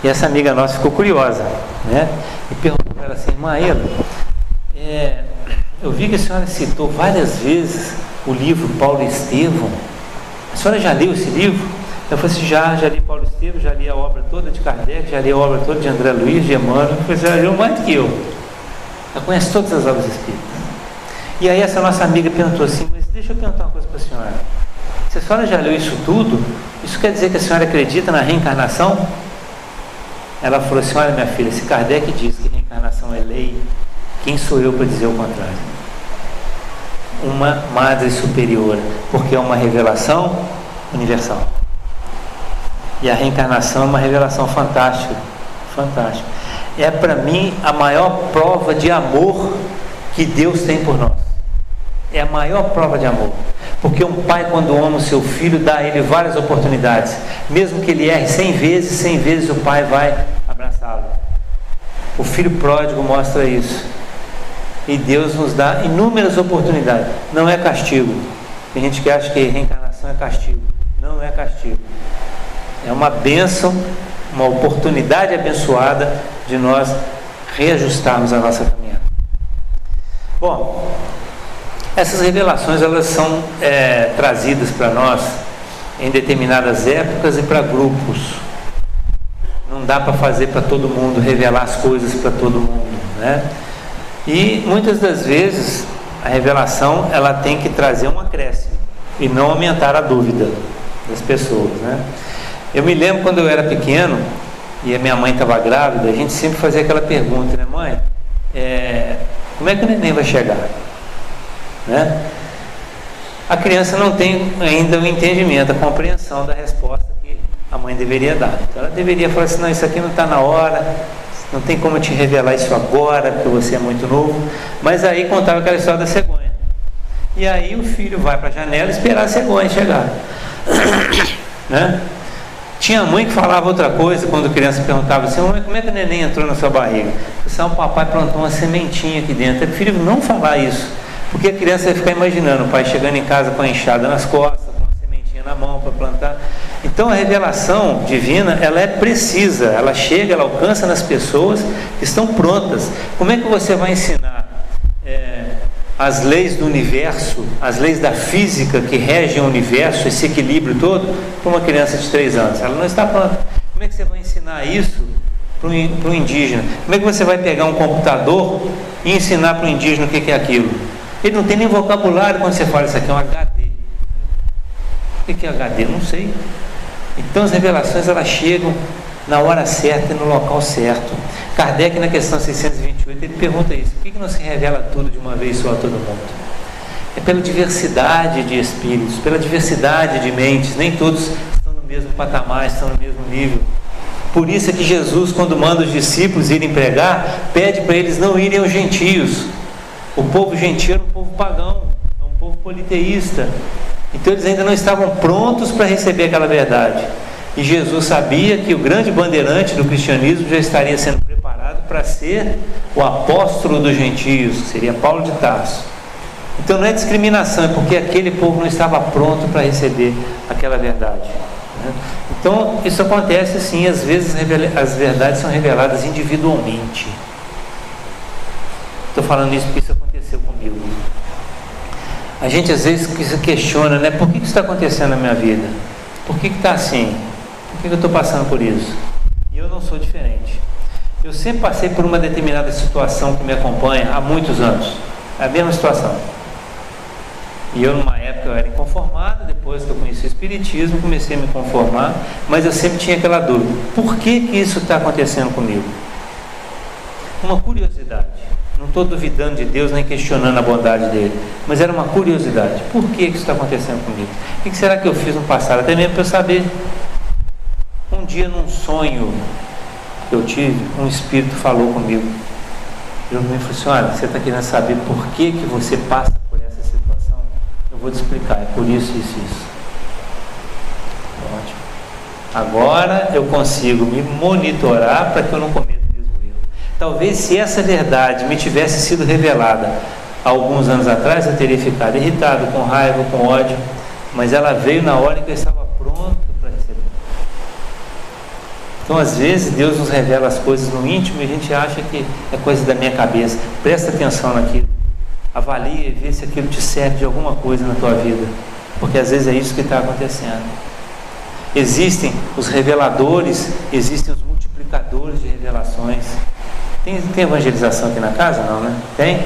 S1: E essa amiga nossa ficou curiosa, né? E perguntou para ela assim: irmã Aila, eu vi que a senhora citou várias vezes o livro Paulo e Estevão. A senhora já leu esse livro? Eu falei assim: já li Paulo e Estevão, já li a obra toda de Kardec, já li a obra toda de André Luiz, de Emmanuel. Eu falei: já leu mais do que eu. Ela conhece todas as obras espíritas. E aí essa nossa amiga perguntou assim: mas deixa eu perguntar uma coisa para a senhora. Se a senhora já leu isso tudo, isso quer dizer que a senhora acredita na reencarnação? Ela falou assim: olha, minha filha, se Kardec diz que reencarnação é lei, quem sou eu para dizer o contrário? Uma madre superior, porque é uma revelação universal. E a reencarnação é uma revelação fantástica. Fantástica. É para mim a maior prova de amor que Deus tem por nós. É a maior prova de amor. Porque um pai, quando ama o seu filho, dá a ele várias oportunidades. Mesmo que ele erre 100 vezes o pai vai abraçá-lo. O filho pródigo mostra isso. E Deus nos dá inúmeras oportunidades. Não é castigo. Tem gente que acha que reencarnação é castigo. Não é castigo. É uma bênção uma oportunidade abençoada de nós reajustarmos a nossa caminhada. Bom, essas revelações elas são trazidas para nós em determinadas épocas e para grupos. Não dá para fazer para todo mundo, revelar as coisas para todo mundo, né? E muitas das vezes a revelação ela tem que trazer um acréscimo e não aumentar a dúvida das pessoas, né? Eu me lembro quando eu era pequeno e a minha mãe estava grávida, a gente sempre fazia aquela pergunta, né, mãe? Como é que o neném vai chegar? Né? A criança não tem ainda o entendimento, a compreensão da resposta que a mãe deveria dar. Então ela deveria falar assim, não, isso aqui não está na hora, não tem como eu te revelar isso agora, porque você é muito novo. Mas aí contava aquela história da cegonha. E aí o filho vai para a janela esperar a cegonha chegar. Né? Tinha mãe que falava outra coisa quando a criança perguntava assim, mãe, como é que o neném entrou na sua barriga? O papai plantou uma sementinha aqui dentro. Eu prefiro não falar isso, porque a criança vai ficar imaginando o pai chegando em casa com a enxada nas costas, com uma sementinha na mão para plantar. Então a revelação divina, ela é precisa, ela chega, ela alcança nas pessoas que estão prontas. Como é que você vai ensinar as leis do universo, as leis da física que regem o universo, esse equilíbrio todo, para uma criança de 3 anos? Ela não está pronta. Como é que você vai ensinar isso para o indígena? Como é que você vai pegar um computador e ensinar para o indígena o que é aquilo? Ele não tem nem vocabulário quando você fala isso aqui é um HD. O que é HD? Eu não sei. Então as revelações elas chegam na hora certa e no local certo. Kardec, na questão 628, ele pergunta isso: por que não se revela tudo de uma vez só a todo mundo? É pela diversidade de espíritos, pela diversidade de mentes. Nem todos estão no mesmo patamar, estão no mesmo nível. Por isso é que Jesus, quando manda os discípulos irem pregar, pede para eles não irem aos gentios. O povo gentio era um povo pagão, é um povo politeísta. Então eles ainda não estavam prontos para receber aquela verdade. E Jesus sabia que o grande bandeirante do cristianismo já estaria sendo preparado para ser o apóstolo dos gentios, que seria Paulo de Tarso. Então não é discriminação, é porque aquele povo não estava pronto para receber aquela verdade. Então isso acontece sim, às vezes as verdades são reveladas individualmente. Estou falando isso porque isso aconteceu comigo. A gente às vezes se questiona, né? Por que isso está acontecendo na minha vida? Por que está assim? Por que eu estou passando por isso? E eu não sou diferente. Eu sempre passei por uma determinada situação que me acompanha há muitos anos. É a mesma situação. E eu numa época eu era inconformado, depois que eu conheci o Espiritismo, comecei a me conformar, mas eu sempre tinha aquela dúvida: por que isso está acontecendo comigo? Uma curiosidade. Não estou duvidando de Deus nem questionando a bondade dele, mas era uma curiosidade. Por que isso está acontecendo comigo? O que será que eu fiz no passado? Até mesmo para eu saber. Um dia num sonho que eu tive, um espírito falou comigo. Ele me falou assim: olha, você está querendo saber por que você passa por essa situação? Eu vou te explicar, é por isso, isso, isso. Ótimo. Agora eu consigo me monitorar para que eu não cometa o mesmo erro. Talvez se essa verdade me tivesse sido revelada há alguns anos atrás, eu teria ficado irritado, com raiva, com ódio, mas ela veio na hora em que eu estava pronto para receber. Então às vezes Deus nos revela as coisas no íntimo e a gente acha que é coisa da minha cabeça. Presta atenção naquilo, avalie e vê se aquilo te serve de alguma coisa na tua vida, porque às vezes é isso que está acontecendo. Existem os reveladores, existem os multiplicadores de revelações. Tem evangelização aqui na casa? Não, né? Tem.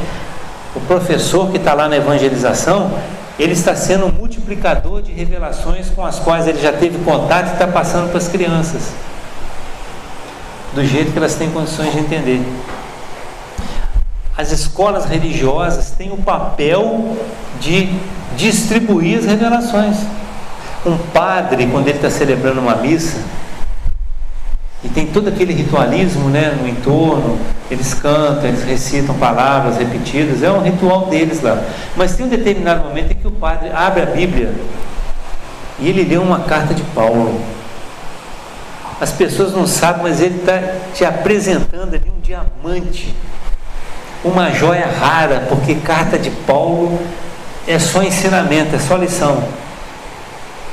S1: O professor que está lá na evangelização, ele está sendo um multiplicador de revelações com as quais ele já teve contato e está passando para as crianças, do jeito que elas têm condições de entender. As escolas religiosas têm o papel de distribuir as revelações. Um padre, quando ele está celebrando uma missa, e tem todo aquele ritualismo, né, no entorno, eles cantam, eles recitam palavras repetidas, é um ritual deles lá. Mas tem um determinado momento em que o padre abre a Bíblia e ele lê uma carta de Paulo. As pessoas não sabem, mas ele está te apresentando ali um diamante, uma joia rara, porque carta de Paulo é só ensinamento, é só lição.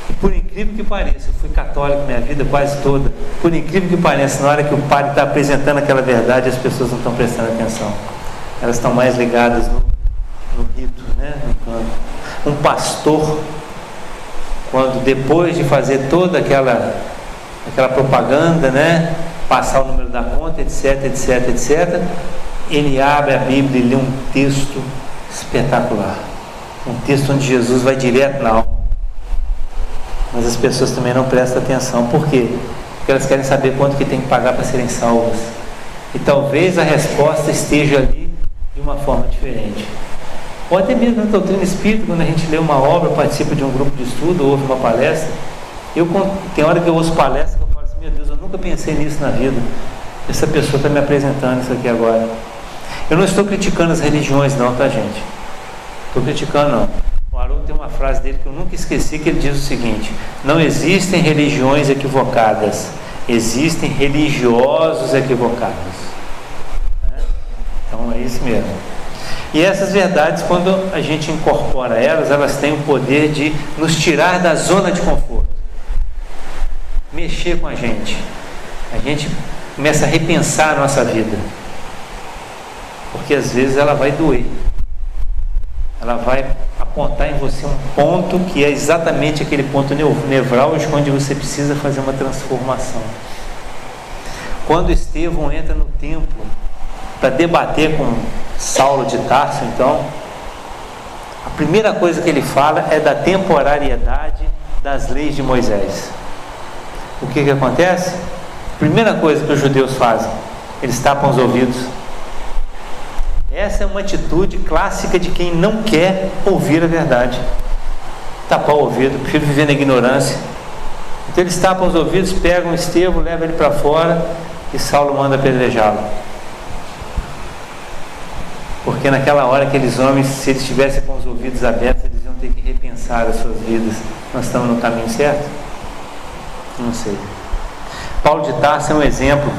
S1: E por incrível incrível que pareça, eu fui católico minha vida quase toda. Por incrível que pareça, na hora que o padre está apresentando aquela verdade, as pessoas não estão prestando atenção. Elas estão mais ligadas no rito, né? No canto. Um pastor, quando depois de fazer toda aquela propaganda, né? Passar o número da conta, etc, etc, etc, ele abre a Bíblia e lê um texto espetacular. Um texto onde Jesus vai direto na alma. Mas as pessoas também não prestam atenção. Por quê? Porque elas querem saber quanto que tem que pagar para serem salvas. E talvez a resposta esteja ali de uma forma diferente. Ou até mesmo na doutrina espírita, quando a gente lê uma obra, participa de um grupo de estudo, ouve uma palestra, tem hora que eu ouço palestra que eu falo assim, meu Deus, eu nunca pensei nisso na vida. Essa pessoa está me apresentando isso aqui agora. Eu não estou criticando as religiões não, tá, gente? Estou criticando não. O Haroldo tem uma frase dele que eu nunca esqueci, que ele diz o seguinte: não existem religiões equivocadas, existem religiosos equivocados. Então é isso mesmo. E essas verdades, quando a gente incorpora elas têm o poder de nos tirar da zona de conforto, mexer com a gente começa a repensar a nossa vida, porque às vezes ela vai doer, ela vai apontar em você um ponto que é exatamente aquele ponto nevrálgico onde você precisa fazer uma transformação. Quando Estevão entra no templo para debater com Saulo de Tarso, então, a primeira coisa que ele fala é da temporariedade das leis de Moisés. O que acontece? A primeira coisa que os judeus fazem, eles tapam os ouvidos. Essa é uma atitude clássica de quem não quer ouvir a verdade. Tapar o ouvido, prefiro viver na ignorância. Então eles tapam os ouvidos, pegam Estevão, levam ele para fora e Saulo manda apedrejá-lo. Porque naquela hora aqueles homens, se eles estivessem com os ouvidos abertos, eles iam ter que repensar as suas vidas. Nós estamos no caminho certo? Não sei. Paulo de Tarso é um exemplo.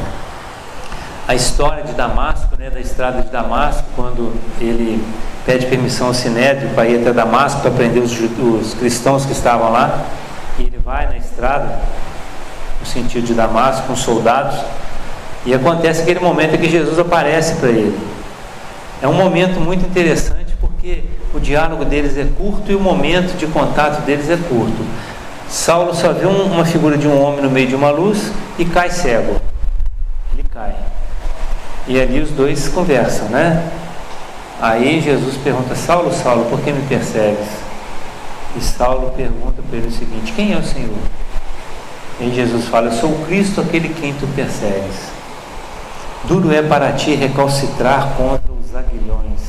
S1: A história de Damasco, né, da estrada de Damasco, quando ele pede permissão ao Sinédrio para ir até Damasco para prender os cristãos que estavam lá, e ele vai na estrada no sentido de Damasco com soldados, e acontece aquele momento em que Jesus aparece para ele. É um momento muito interessante porque o diálogo deles é curto e o momento de contato deles é curto. Saulo só vê uma figura de um homem no meio de uma luz e cai cego. Ele cai. E ali os dois conversam, né? Aí Jesus pergunta: Saulo, Saulo, por que me persegues? E Saulo pergunta para ele o seguinte: quem é o Senhor? E aí Jesus fala: eu sou o Cristo, aquele quem tu persegues. Duro é para ti recalcitrar contra os aguilhões.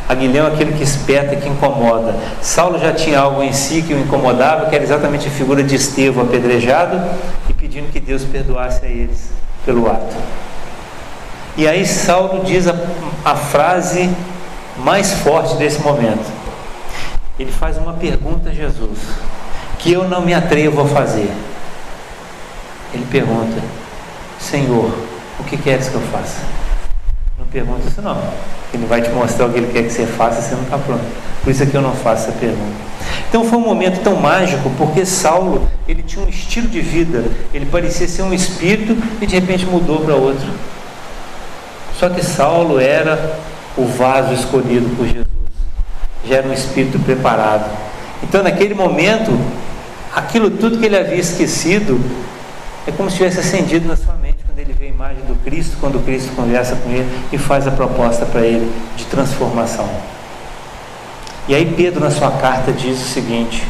S1: Aguilhão é aquele que espeta e que incomoda. Saulo já tinha algo em si que o incomodava, que era exatamente a figura de Estevão apedrejado e pedindo que Deus perdoasse a eles pelo ato. E aí Saulo diz a frase mais forte desse momento. Ele faz uma pergunta a Jesus que eu não me atrevo a fazer. Ele pergunta: Senhor, o que queres que eu faça? Não pergunta isso não. Ele vai te mostrar o que ele quer que você faça, você não está pronto. Por isso é que eu não faço essa pergunta. Então foi um momento tão mágico, porque Saulo, ele tinha um estilo de vida, ele parecia ser um espírito e de repente mudou para outro. Só que Saulo era o vaso escolhido por Jesus, já era um espírito preparado. Então naquele momento, aquilo tudo que ele havia esquecido é como se tivesse acendido na sua mente quando ele vê a imagem do Cristo, quando o Cristo conversa com ele e faz a proposta para ele de transformação. E aí Pedro, na sua carta, diz o seguinte: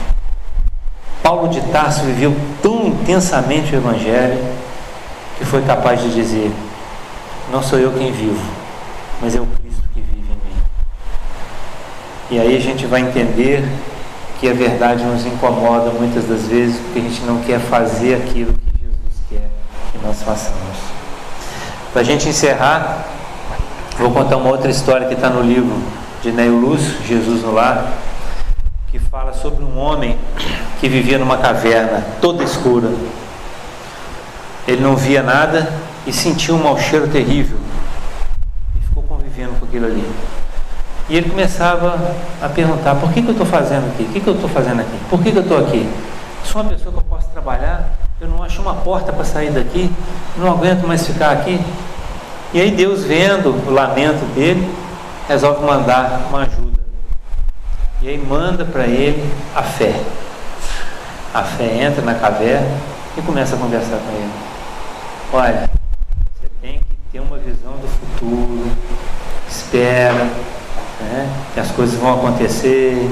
S1: Paulo de Tarso viveu tão intensamente o Evangelho que foi capaz de dizer: não sou eu quem vivo, mas é o Cristo que vive em mim. E aí a gente vai entender que a verdade nos incomoda muitas das vezes porque a gente não quer fazer aquilo que Jesus quer que nós façamos. Para a gente encerrar, vou contar uma outra história que está no livro de Neio Lúcio, Jesus no Lar, que fala sobre um homem que vivia numa caverna toda escura. Ele não via nada e sentiu um mau cheiro terrível e ficou convivendo com aquilo ali. E ele começava a perguntar: por que eu estou fazendo aqui? O que eu estou fazendo aqui? Por que eu estou aqui? Sou uma pessoa que eu posso trabalhar, eu não acho uma porta para sair daqui, não aguento mais ficar aqui. E aí Deus, vendo o lamento dele, resolve mandar uma ajuda. E aí manda para ele a fé. A fé entra na caverna e começa a conversar com ele. Olha, você tem que ter uma visão do futuro, espera, né, que as coisas vão acontecer.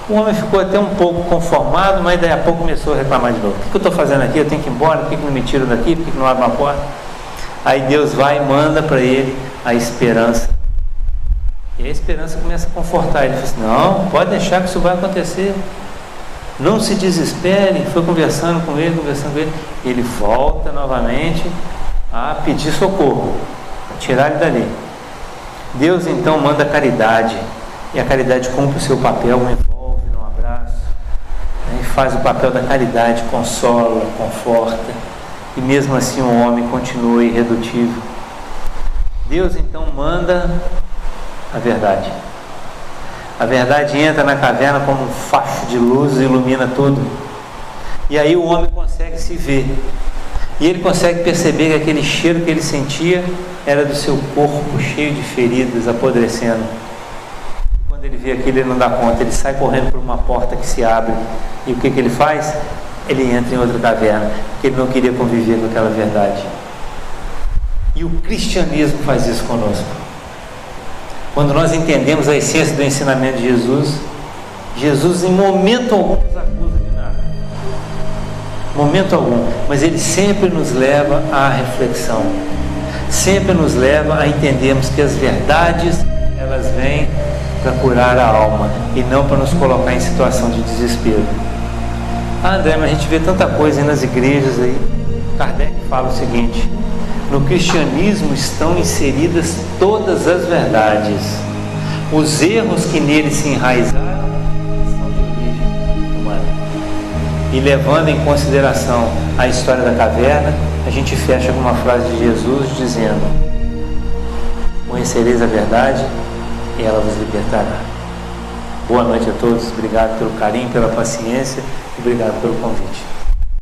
S1: O homem ficou até um pouco conformado, mas daí a pouco começou a reclamar de novo. O que eu estou fazendo aqui? Eu tenho que ir embora? Por que não me tiram daqui? Por que não abre uma porta? Aí Deus vai e manda para ele a esperança. E a esperança começa a confortar. Ele fala assim, não, pode deixar que isso vai acontecer. Não se desespere. Foi conversando com ele. Ele volta novamente a pedir socorro, a tirar ele dali. Deus então manda a caridade. E a caridade cumpre o seu papel, o envolve num abraço, né, e faz o papel da caridade, consola, conforta. E mesmo assim o homem continua irredutível. Deus então manda a verdade. A verdade entra na caverna como um facho de luz e ilumina tudo. E aí o homem consegue se ver. E ele consegue perceber que aquele cheiro que ele sentia era do seu corpo cheio de feridas, apodrecendo. Quando ele vê aquilo, ele não dá conta. Ele sai correndo por uma porta que se abre. E o que ele faz? Ele entra em outra caverna, porque ele não queria conviver com aquela verdade. E o cristianismo faz isso conosco. Quando nós entendemos a essência do ensinamento de Jesus, Jesus em momento algum nos acusa de nada. Momento algum. Mas ele sempre nos leva à reflexão. Sempre nos leva a entendermos que as verdades, elas vêm para curar a alma e não para nos colocar em situação de desespero. Ah, André, mas a gente vê tanta coisa aí nas igrejas aí. Kardec fala o seguinte: no cristianismo estão inseridas todas as verdades. Os erros que nele se enraizaram são de origem humana. E levando em consideração a história da caverna, a gente fecha com uma frase de Jesus dizendo: conhecereis a verdade e ela vos libertará. Boa noite a todos, obrigado pelo carinho, pela paciência, obrigado pelo convite.